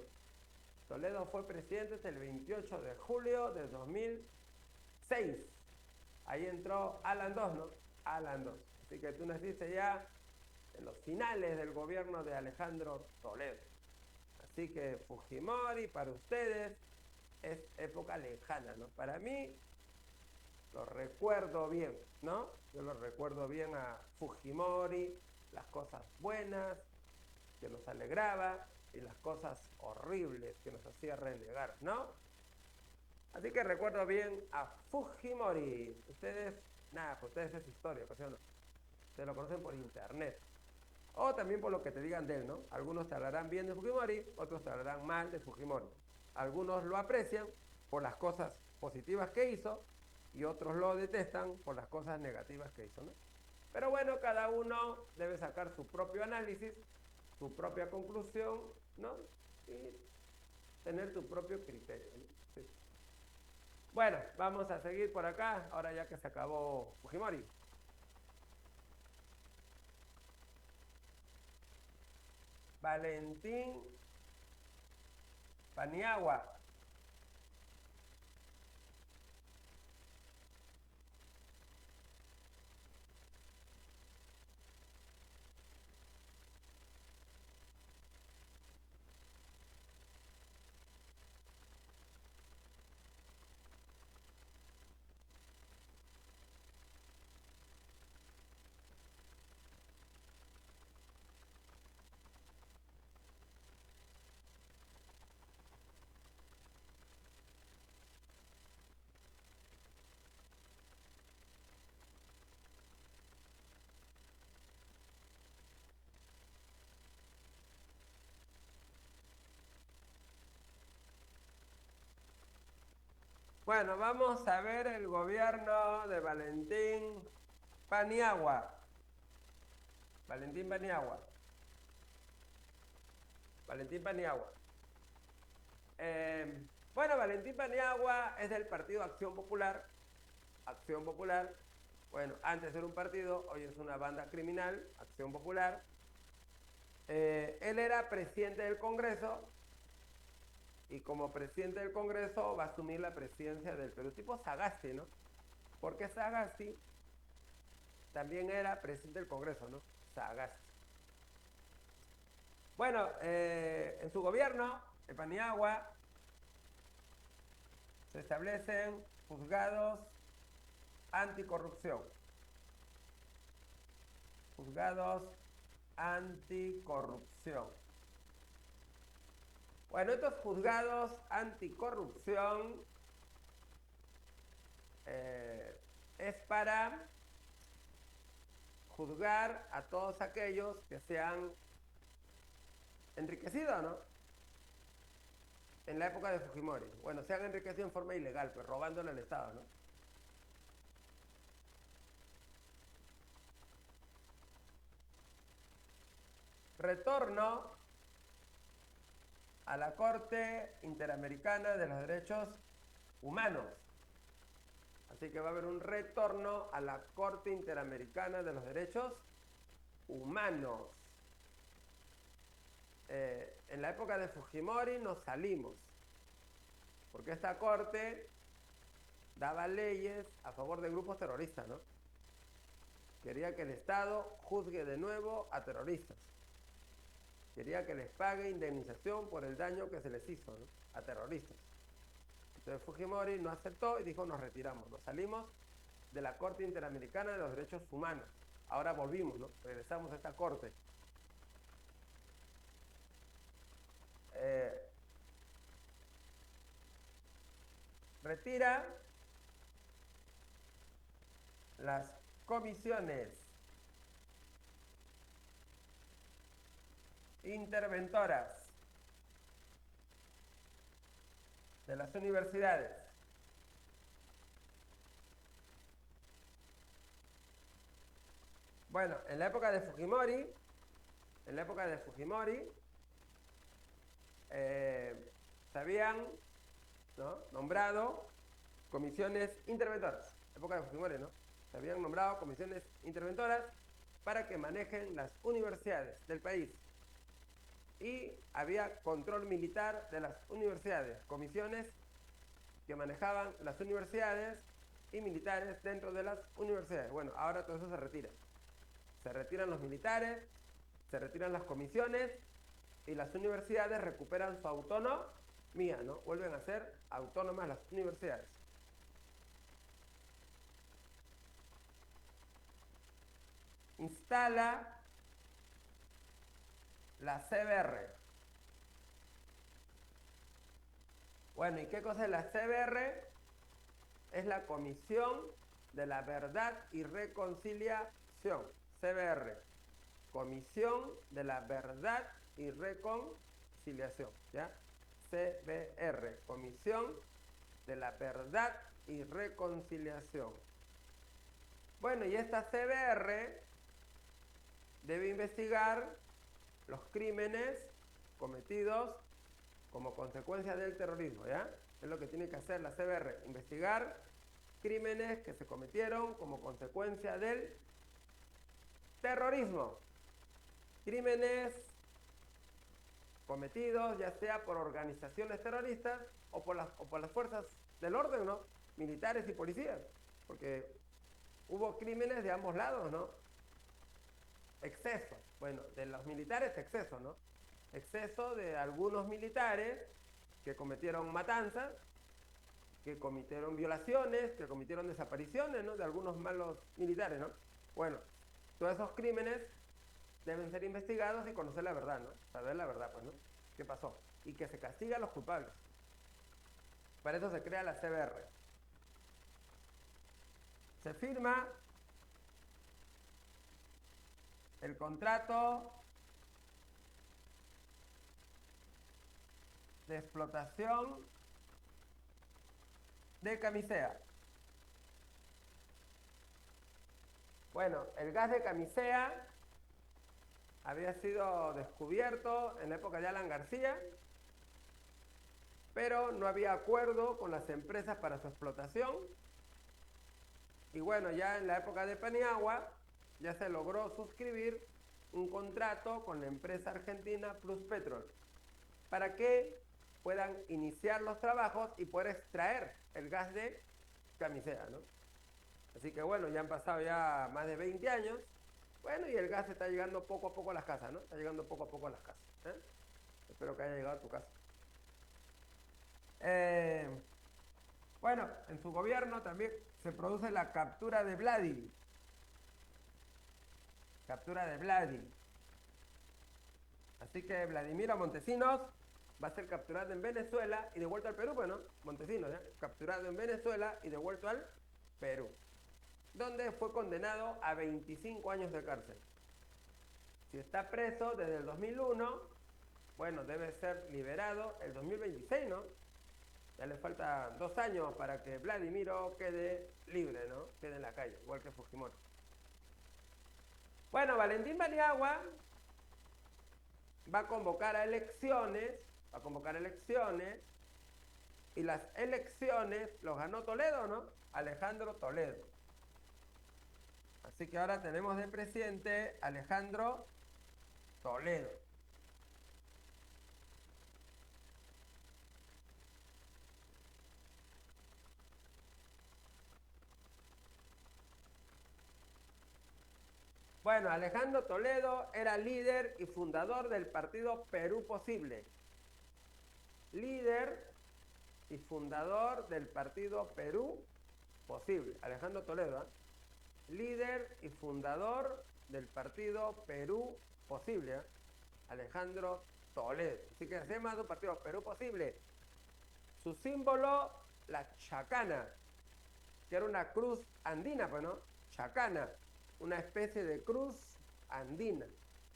Toledo fue presidente hasta el 28 de julio de 2006. Ahí entró Alan II, ¿no? Alan II. Así que tú naciste ya en los finales del gobierno de Alejandro Toledo. Así que Fujimori para ustedes es época lejana, ¿no? Para mí lo recuerdo bien, ¿no? Yo lo recuerdo bien a Fujimori, las cosas buenas que nos alegraba y las cosas horribles que nos hacía renegar, ¿no? Así que recuerdo bien a Fujimori. Ustedes, nada, pues ustedes es historia, ¿sí o no? Ustedes lo conocen por internet. O también por lo que te digan de él, ¿no? Algunos te hablarán bien de Fujimori, otros te hablarán mal de Fujimori. Algunos lo aprecian por las cosas positivas que hizo y otros lo detestan por las cosas negativas que hizo, ¿no? Pero bueno, cada uno debe sacar su propio análisis, su propia conclusión, ¿no? Y tener tu propio criterio, ¿no? Sí. Bueno, vamos a seguir por acá, ahora ya que se acabó Fujimori. Valentín Paniagua. Bueno, vamos a ver el gobierno de Valentín Paniagua. Valentín Paniagua. Valentín Paniagua. Bueno, Valentín Paniagua es del partido Acción Popular. Acción Popular. Bueno, antes era un partido, hoy es una banda criminal, Acción Popular. Él era presidente del Congreso y como presidente del Congreso va a asumir la presidencia del Perú, tipo Sagasti, ¿no? Porque Sagasti también era presidente del Congreso, ¿no? Sagasti. Bueno, en su gobierno, en Paniagua, se establecen juzgados anticorrupción. Juzgados anticorrupción. Bueno, estos juzgados anticorrupción es para juzgar a todos aquellos que se han enriquecido, ¿no? En la época de Fujimori. Bueno, se han enriquecido en forma ilegal, pues robándole al Estado, ¿no? Retorno a la Corte Interamericana de los Derechos Humanos. Así que va a haber un retorno a la Corte Interamericana de los Derechos Humanos. En la época de Fujimori nos salimos, porque esta corte daba leyes a favor de grupos terroristas, ¿no? Quería que el Estado juzgue de nuevo a terroristas. Quería que les pague indemnización por el daño que se les hizo, ¿no? A terroristas. Entonces Fujimori no aceptó y dijo nos retiramos, nos salimos de la Corte Interamericana de los Derechos Humanos. Ahora volvimos, ¿no? Regresamos a esta corte. Retira las comisiones interventoras de las universidades. Bueno, en la época de Fujimori, se habían, ¿no?, nombrado comisiones interventoras. Época de Fujimori, ¿no? Se habían nombrado comisiones interventoras para que manejen las universidades del país. Y había control militar de las universidades, comisiones que manejaban las universidades y militares dentro de las universidades. Bueno, ahora todo eso se retira. Se retiran los militares, se retiran las comisiones y las universidades recuperan su autonomía, ¿no? Vuelven a ser autónomas las universidades. Instala la CBR, Bueno, ¿y qué cosa es la CBR? Es la Comisión de la Verdad y Reconciliación. CBR. Comisión de la Verdad y Reconciliación. ¿Ya? CBR. Comisión de la Verdad y Reconciliación. Bueno, y esta CBR debe investigar los crímenes cometidos como consecuencia del terrorismo, ¿ya? Es lo que tiene que hacer la CBR, investigar crímenes que se cometieron como consecuencia del terrorismo. Crímenes cometidos ya sea por organizaciones terroristas o por las fuerzas del orden, ¿no? Militares y policías, porque hubo crímenes de ambos lados, ¿no? Exceso, bueno, de los militares exceso, ¿no? Exceso de algunos militares que cometieron matanzas, que cometieron violaciones, que cometieron desapariciones, ¿no? De algunos malos militares, ¿no? Bueno, todos esos crímenes deben ser investigados y conocer la verdad, ¿no? Saber la verdad, pues, ¿no? ¿Qué pasó? Y que se castigue a los culpables. Para eso se crea la CBR. Se firma el contrato de explotación de Camisea. Bueno, el gas de Camisea había sido descubierto en la época de Alan García, pero no había acuerdo con las empresas para su explotación. Y bueno, ya en la época de Paniagua ya se logró suscribir un contrato con la empresa argentina Pluspetrol para que puedan iniciar los trabajos y poder extraer el gas de Camisea, ¿no? Así que bueno, ya han pasado ya más de 20 años. Bueno, y el gas está llegando poco a poco a las casas, ¿no? Está llegando poco a poco a las casas, ¿eh? Espero que haya llegado a tu casa. Bueno, en su gobierno también se produce la captura de Vladimir. Captura de Vladimir. Así que Vladimiro Montesinos va a ser capturado en Venezuela y devuelto al Perú, bueno, Montesinos, ¿eh? Capturado en Venezuela y devuelto al Perú, donde fue condenado a 25 años de cárcel. Si está preso desde el 2001, bueno, debe ser liberado el 2026, ¿no? Ya le falta 2 años para que Vladimiro quede libre, ¿no? Quede en la calle, igual que Fujimori. Bueno, Valentín Paniagua va a convocar elecciones, y las elecciones los ganó Toledo, ¿no? Alejandro Toledo. Así que ahora tenemos de presidente Alejandro Toledo. Bueno, Alejandro Toledo era líder y fundador del partido Perú Posible. Líder y fundador del partido Perú Posible. Alejandro Toledo, ¿eh? Líder y fundador del partido Perú Posible, ¿eh? Alejandro Toledo. Así que se llama su partido Perú Posible. Su símbolo, la chacana, que era una cruz andina, pues, ¿no? Chacana, una especie de cruz andina.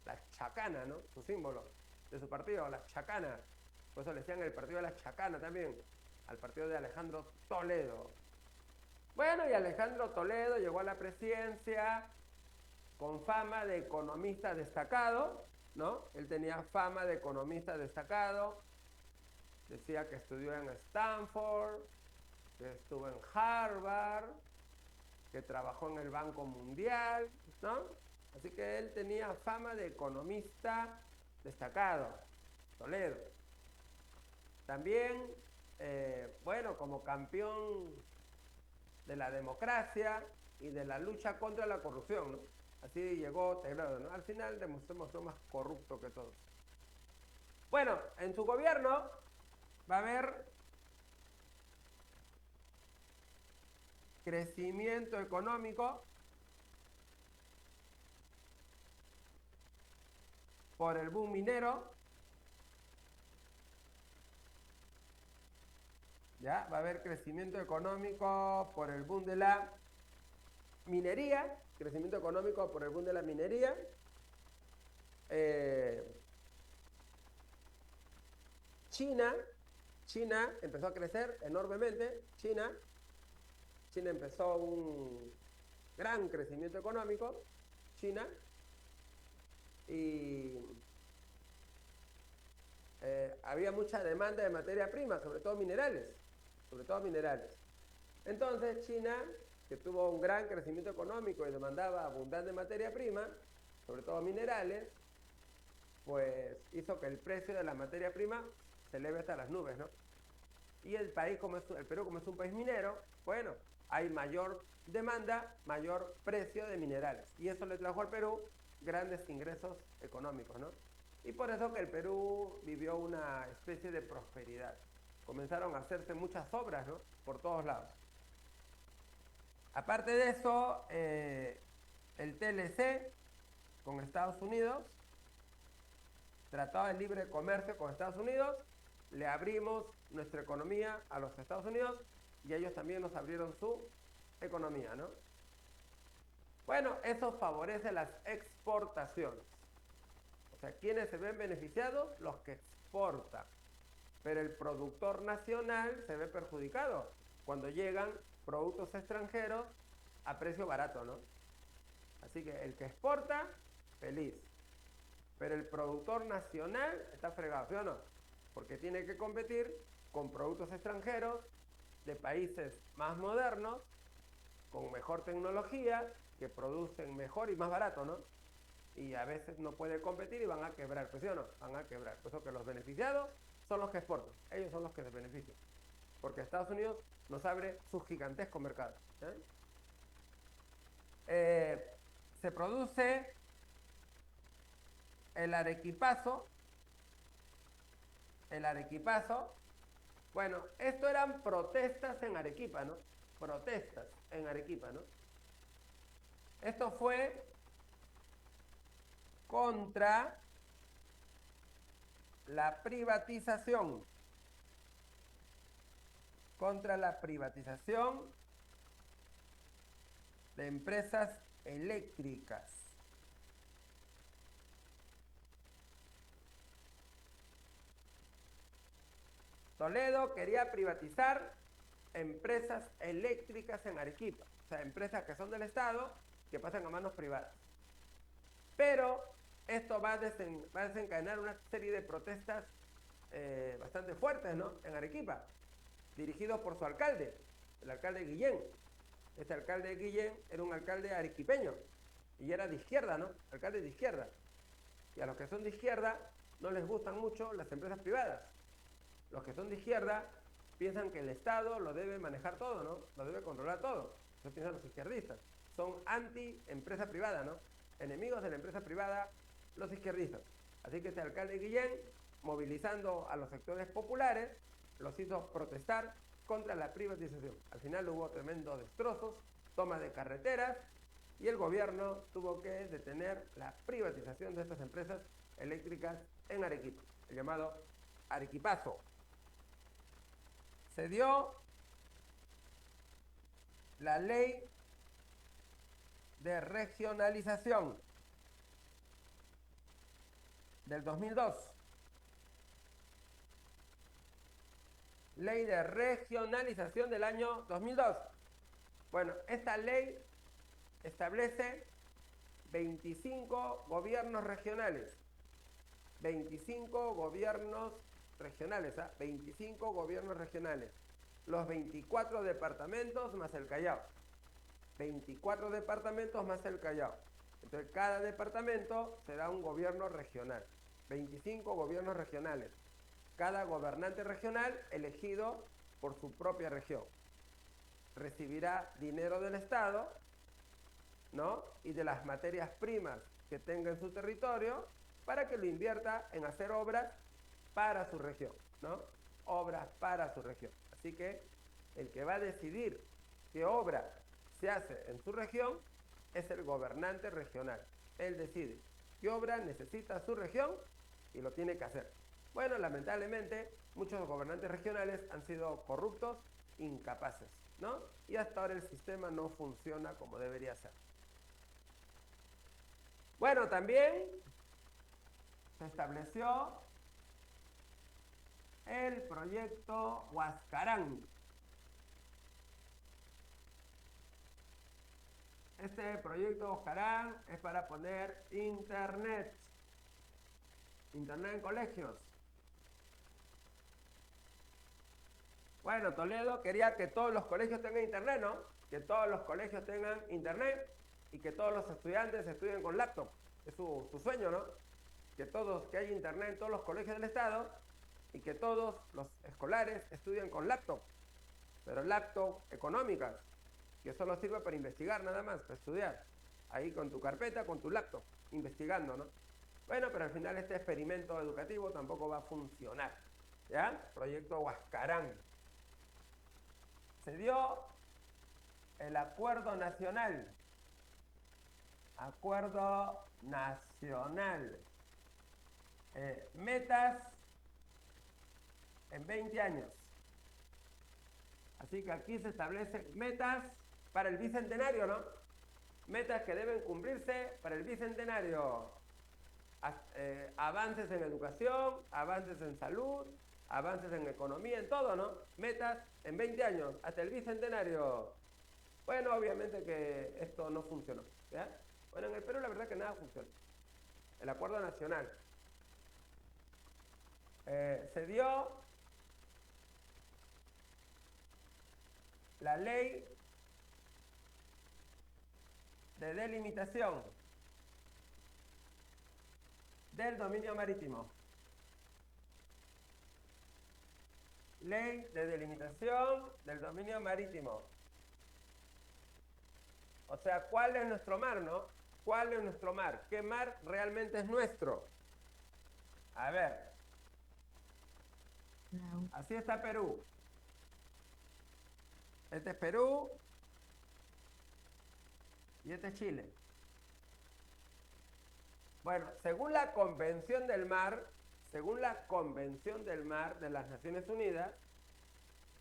La chacana, ¿no? Su símbolo de su partido, la chacana. Por eso le decían el partido de la chacana también, al partido de Alejandro Toledo. Bueno, y Alejandro Toledo llegó a la presidencia con fama de economista destacado, ¿no? Él tenía fama de economista destacado. Decía que estudió en Stanford, que estuvo en Harvard, que trabajó en el Banco Mundial, ¿no? Así que él tenía fama de economista destacado, Toledo. También, bueno, como campeón de la democracia y de la lucha contra la corrupción, ¿no? Así llegó Toledo, ¿no? Al final demostró más corrupto que todos. Bueno, en su gobierno va a haber crecimiento económico por el boom minero, ¿Ya? Va a haber crecimiento económico por el boom de la minería. Crecimiento económico por el boom de la minería. China empezó a crecer enormemente. China empezó un gran crecimiento económico. China. Y había mucha demanda de materia prima, sobre todo minerales. Entonces China, que tuvo un gran crecimiento económico y demandaba abundante materia prima, sobre todo minerales, pues hizo que el precio de la materia prima se eleve hasta las nubes, ¿no? Y el Perú, como es un país minero, bueno, hay mayor demanda, mayor precio de minerales. Y eso le trajo al Perú grandes ingresos económicos, ¿no? Y por eso que el Perú vivió una especie de prosperidad. Comenzaron a hacerse muchas obras, ¿no? Por todos lados. Aparte de eso, el TLC con Estados Unidos, Tratado de Libre Comercio con Estados Unidos, le abrimos nuestra economía a los Estados Unidos y ellos también nos abrieron su economía, ¿no? Bueno, eso favorece las exportaciones. O sea, ¿quiénes se ven beneficiados? Los que exportan. Pero el productor nacional se ve perjudicado cuando llegan productos extranjeros a precio barato, ¿no? Así que el que exporta, feliz. Pero el productor nacional está fregado, ¿sí o no? Porque tiene que competir con productos extranjeros de países más modernos, con mejor tecnología, que producen mejor y más barato, ¿no? Y a veces no puede competir y van a quebrar, ¿sí o no? Van a quebrar. Por eso que los beneficiados son los que exportan. Ellos son los que se benefician. Porque Estados Unidos nos abre sus gigantescos mercados. Se produce el arequipazo. Bueno, esto eran protestas en Arequipa, ¿no? Esto fue contra la privatización. De empresas eléctricas. Toledo quería privatizar empresas eléctricas en Arequipa. O sea, empresas que son del Estado que pasan a manos privadas. Pero esto va a desencadenar una serie de protestas bastante fuertes, ¿no? En Arequipa, dirigidos por su alcalde, el alcalde Guillén. Este alcalde Guillén era un alcalde arequipeño y era de izquierda, ¿no? Alcalde de izquierda. Y a los que son de izquierda no les gustan mucho las empresas privadas. Los que son de izquierda piensan que el Estado lo debe manejar todo, ¿no? Lo debe controlar todo. Eso piensan los izquierdistas. Son anti-empresa privada, ¿no? Enemigos de la empresa privada, los izquierdistas. Así que este alcalde Guillén, movilizando a los sectores populares, los hizo protestar contra la privatización. Al final hubo tremendos destrozos, toma de carreteras, y el gobierno tuvo que detener la privatización de estas empresas eléctricas en Arequipa, el llamado arequipazo. Se dio la ley de regionalización del 2002. Ley de regionalización del año 2002. Bueno, esta ley establece 25 gobiernos regionales. 25 gobiernos regionales, ¿ah? 25 gobiernos regionales. Los 24 departamentos más el Callao. 24 departamentos más el Callao. Entonces, cada departamento será un gobierno regional. 25 gobiernos regionales. Cada gobernante regional elegido por su propia región. Recibirá dinero del Estado, ¿no? Y de las materias primas que tenga en su territorio para que lo invierta en hacer obras para su región, ¿no? Obras para su región. Así que el que va a decidir qué obra se hace en su región es el gobernante regional. Él decide qué obra necesita su región y lo tiene que hacer. Bueno, lamentablemente, muchos gobernantes regionales han sido corruptos, incapaces, ¿no? Y hasta ahora el sistema no funciona como debería ser. Bueno, también se estableció el proyecto Huascarán. Este proyecto Huascarán es para poner internet en colegios. Bueno, Toledo quería que todos los colegios tengan internet, ¿no? Que todos los colegios tengan internet y que todos los estudiantes estudien con laptop. Es su sueño, ¿no? Que haya internet en todos los colegios del estado y que todos los escolares estudien con laptop. Pero laptop económicas, que solo sirve para investigar nada más, para estudiar. Ahí con tu carpeta, con tu laptop, investigando, ¿no? Bueno, pero al final este experimento educativo tampoco va a funcionar. ¿Ya? Proyecto Huascarán. Se dio el acuerdo nacional. Acuerdo nacional. Metas en 20 años. Así que aquí se establecen metas para el bicentenario, ¿no? Metas que deben cumplirse para el bicentenario. Avances en educación, avances en salud, avances en economía, en todo, ¿no? Metas en 20 años, hasta el bicentenario. Bueno, obviamente que esto no funcionó, ¿ya? Bueno, en el Perú la verdad que nada funciona. El acuerdo nacional. Se dio la ley de delimitación del dominio marítimo. Ley de delimitación del dominio marítimo. O sea, ¿cuál es nuestro mar, no? ¿Cuál es nuestro mar? ¿Qué mar realmente es nuestro? A ver. Así está Perú. Este es Perú. Y este es Chile. Bueno, según la Convención del Mar de las Naciones Unidas,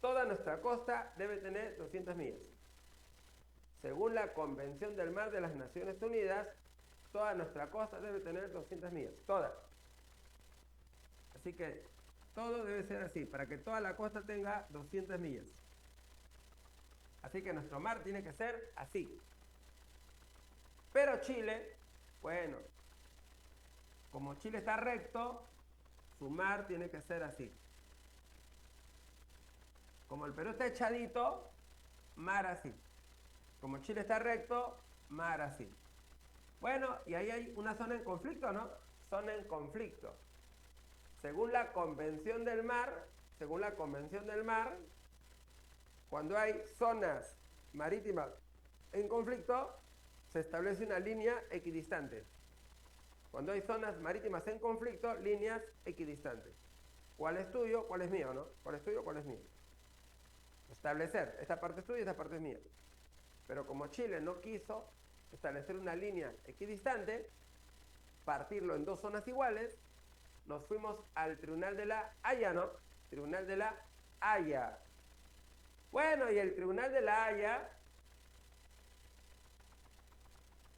toda nuestra costa debe tener 200 millas. Según la Convención del Mar de las Naciones Unidas, toda nuestra costa debe tener 200 millas. Toda. Así que todo debe ser así, para que toda la costa tenga 200 millas. Así que nuestro mar tiene que ser así. Pero Chile, bueno, como Chile está recto, su mar tiene que ser así. Como el Perú está echadito, mar así. Como Chile está recto, mar así. Bueno, y ahí hay una zona en conflicto, ¿no? Zona en conflicto. Según la Convención del Mar, cuando hay zonas marítimas en conflicto, se establece una línea equidistante. Cuando hay zonas marítimas en conflicto, líneas equidistantes. ¿Cuál es tuyo? ¿Cuál es mío? ¿No? ¿Cuál es tuyo? ¿Cuál es mío? Establecer, esta parte es tuya y esta parte es mía. Pero como Chile no quiso establecer una línea equidistante, partirlo en dos zonas iguales, nos fuimos al Tribunal de la Haya, ¿no? Tribunal de la Haya. Bueno, y el Tribunal de la Haya,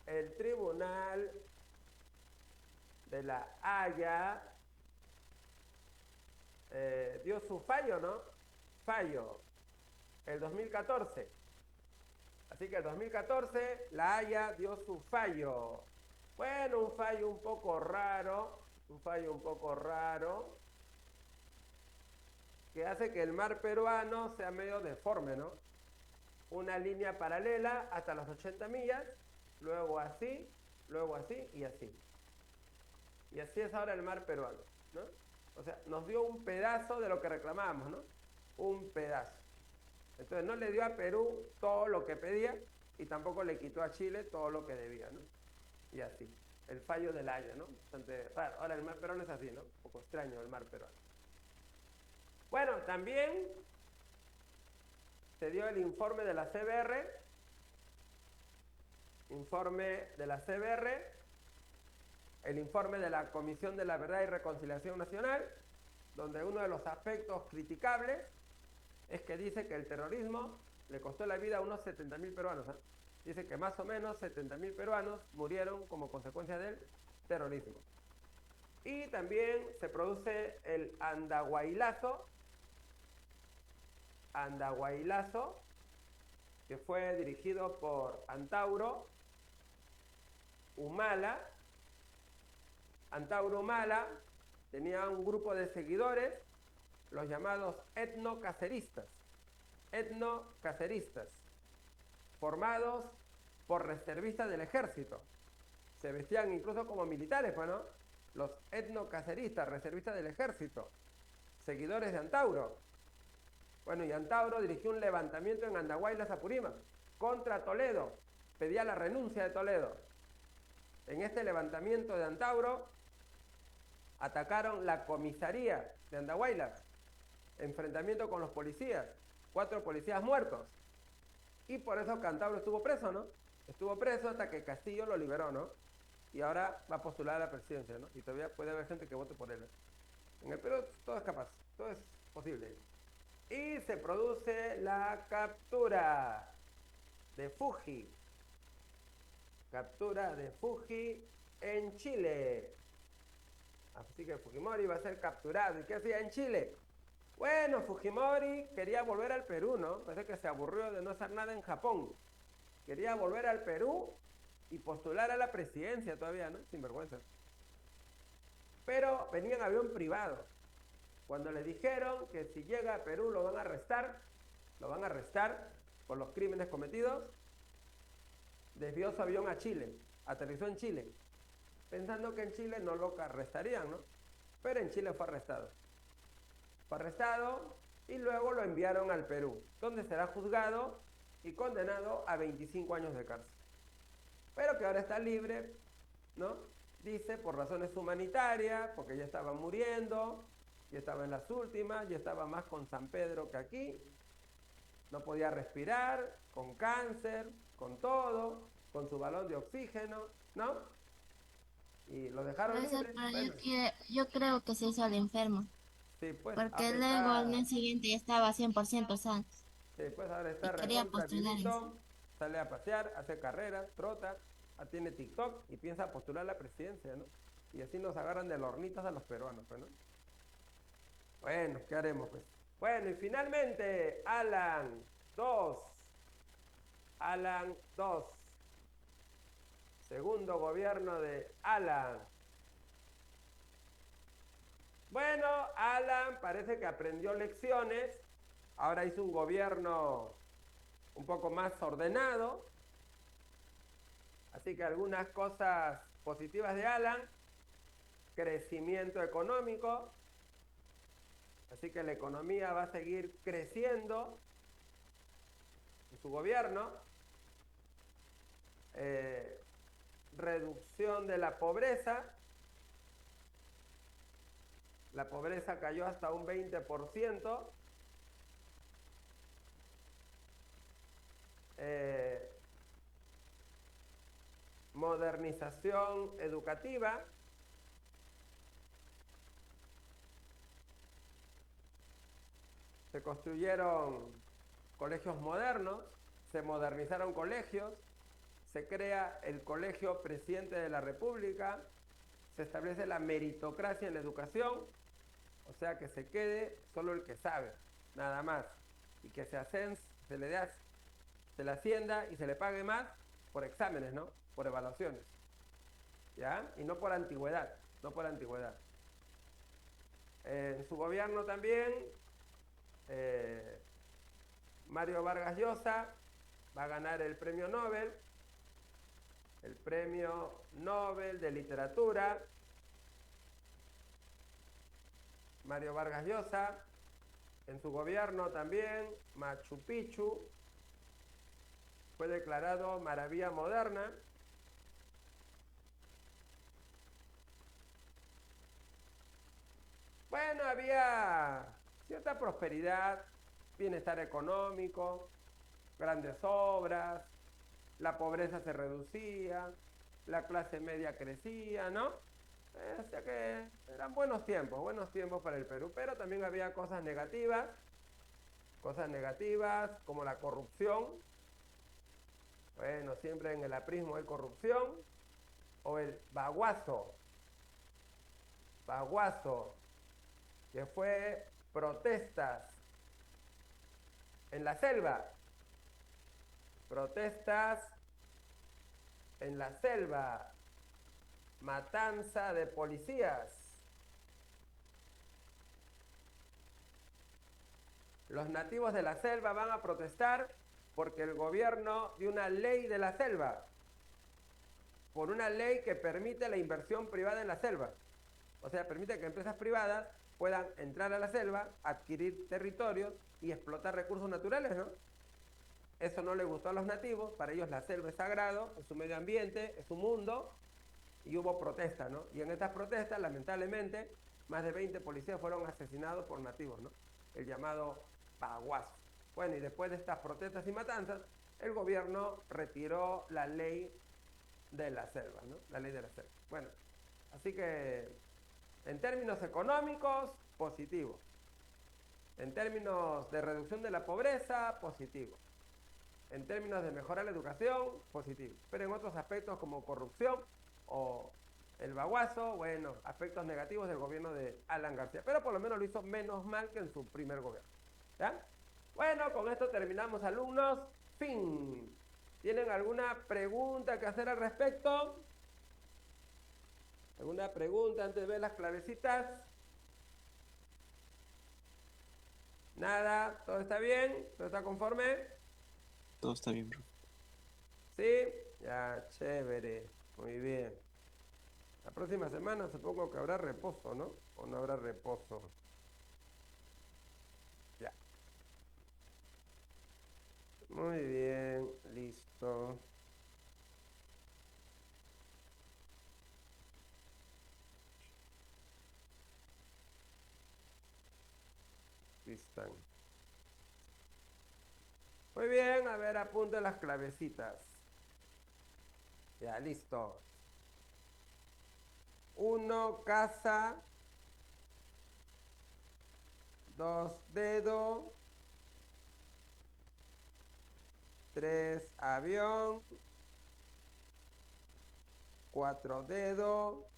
el Tribunal de la Haya dio su fallo, ¿no? Fallo, el 2014. Así que el 2014 la Haya dio su fallo. Bueno, un fallo un poco raro, que hace que el mar peruano sea medio deforme, ¿no? Una línea paralela hasta las 80 millas, luego así y así. Y así es ahora el mar peruano, ¿no? O sea, nos dio un pedazo de lo que reclamábamos, ¿no? Un pedazo. Entonces no le dio a Perú todo lo que pedía y tampoco le quitó a Chile todo lo que debía, ¿no? Y así. El fallo del Haya, ¿no? Bastante raro. Ahora el mar peruano es así, ¿no? Un poco extraño el mar peruano. Bueno, también se dio el informe de la CBR. El informe de la Comisión de la Verdad y Reconciliación Nacional, donde uno de los aspectos criticables es que dice que el terrorismo le costó la vida a unos 70.000 peruanos. Dice que más o menos 70.000 peruanos murieron como consecuencia del terrorismo. Y también se produce el Andahuaylazo, que fue dirigido por Antauro Humala. Antauro Humala tenía un grupo de seguidores, los llamados etnocaceristas, formados por reservistas del ejército. Se vestían incluso como militares, pues, ¿no? Los etnocaceristas, reservistas del ejército, seguidores de Antauro. Bueno, y Antauro dirigió un levantamiento en Andahuaylas, Apurímac, contra Toledo, pedía la renuncia de Toledo. En este levantamiento de Antauro atacaron la comisaría de Andahuaylas, enfrentamiento con los policías, 4 policías muertos. Y por eso Antauro estuvo preso, ¿no? Estuvo preso hasta que Castillo lo liberó, ¿no? Y ahora va a postular a la presidencia, ¿no? Y todavía puede haber gente que vote por él. En el Perú todo es capaz, todo es posible. Y se produce la captura de Fuji. Captura de Fuji en Chile. Así que Fujimori va a ser capturado. ¿Y qué hacía en Chile? Bueno, Fujimori quería volver al Perú, ¿no? Parece que se aburrió de no hacer nada en Japón. Quería volver al Perú y postular a la presidencia todavía, ¿no? Sin vergüenza. Pero venía en avión privado. Cuando le dijeron que si llega a Perú lo van a arrestar por los crímenes cometidos, desvió su avión a Chile, aterrizó en Chile, pensando que en Chile no lo arrestarían, ¿no? Pero en Chile fue arrestado. Fue arrestado y luego lo enviaron al Perú, donde será juzgado y condenado a 25 años de cárcel. Pero que ahora está libre, ¿no? Dice por razones humanitarias, porque ya estaba muriendo, ya estaba en las últimas, ya estaba más con San Pedro que aquí, no podía respirar, con cáncer, con todo, con su balón de oxígeno, ¿no? Y lo dejaron Profesor, libre. pero Bueno, yo creo que se hizo el enfermo, sí, pues porque ahora luego al día está, siguiente ya estaba 100% sano sí, pues ahora y está quería recontra postular eso. vivito, sale a pasear, hace carreras, trota, tiene TikTok y piensa postular a la presidencia, ¿no? Y así nos agarran de hornitas a los peruanos, pues, ¿no? Bueno, ¿qué haremos, pues? Bueno, y finalmente, Alan 2. Segundo gobierno de Alan. Bueno, Alan parece que aprendió lecciones. Ahora hizo un gobierno un poco más ordenado. Así que algunas cosas positivas de Alan. Crecimiento económico. Así que la economía va a seguir creciendo en su gobierno. Reducción de la pobreza. La pobreza cayó hasta un 20%. Modernización educativa. Se construyeron colegios modernos, se modernizaron colegios, se crea el Colegio Presidente de la República, se establece la meritocracia en la educación, o sea que se quede solo el que sabe, nada más, y que se le ascienda y se le pague más por exámenes, ¿no? Por evaluaciones, ¿ya? Y no por antigüedad, En su gobierno también, Mario Vargas Llosa va a ganar el premio Nobel de Literatura. Mario Vargas Llosa. En su gobierno también, Machu Picchu fue declarado Maravilla Moderna. Bueno, había cierta prosperidad, bienestar económico, grandes obras, la pobreza se reducía, la clase media crecía, ¿no? O sea que eran buenos tiempos para el Perú, pero también había cosas negativas como la corrupción. Bueno, siempre en el aprismo hay corrupción, o el baguazo, que fue protestas en la selva, protestas en la selva, matanza de policías. Los nativos de la selva van a protestar porque el gobierno dio una ley de la selva, por una ley que permite la inversión privada en la selva. O sea, permite que empresas privadas puedan entrar a la selva, adquirir territorios y explotar recursos naturales, ¿no? Eso no le gustó a los nativos, para ellos la selva es sagrado, es su medio ambiente, es su mundo, y hubo protestas, ¿no? Y en estas protestas, lamentablemente, más de 20 policías fueron asesinados por nativos, ¿no? El llamado Paguazo. Bueno, y después de estas protestas y matanzas, el gobierno retiró la ley de la selva, ¿no? La ley de la selva. Bueno, así que en términos económicos, positivo. En términos de reducción de la pobreza, positivo. En términos de mejorar la educación, positivo. Pero en otros aspectos como corrupción o el baguazo, bueno, aspectos negativos del gobierno de Alan García. Pero por lo menos lo hizo menos mal que en su primer gobierno. ¿Ya? Bueno, con esto terminamos, alumnos. Fin. ¿Tienen alguna pregunta que hacer al respecto? ¿Alguna pregunta antes de ver las clavecitas? Nada, ¿todo está bien? ¿Todo está conforme? Todo está bien, profe. ¿Sí? Ya, chévere. Muy bien. La próxima semana supongo que habrá reposo, ¿no? ¿O no habrá reposo? Ya. Muy bien, listo. Aquí están. Muy bien, a ver, apunte las clavecitas. Ya, listo. 1, casa. 2, dedo. 3, avión. 4, dedo.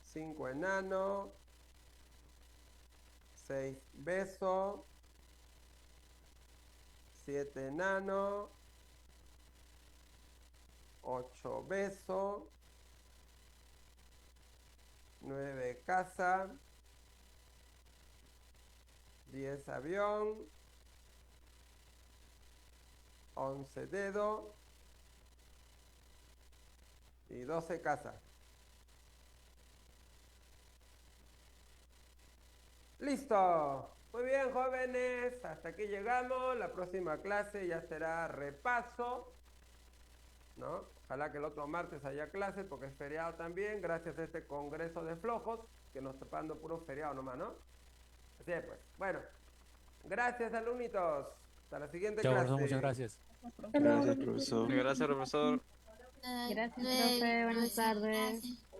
5, enano. 6, beso. 7, enano. 8, beso. 9, casa. 10, avión. 11, dedo. Y 12, casa. ¡Listo! Muy bien, jóvenes. Hasta aquí llegamos. La próxima clase ya será repaso, ¿no? Ojalá que el otro martes haya clase porque es feriado también, gracias a este congreso de flojos que nos está dando puro feriado nomás, ¿no? Así es, pues. Bueno, gracias, alumnitos. Hasta la siguiente Chao, clase. profesor, muchas gracias. Gracias, profesor. Gracias, profesor. Ay, Gracias, luego, profe. Buenas profesor, tardes. gracias.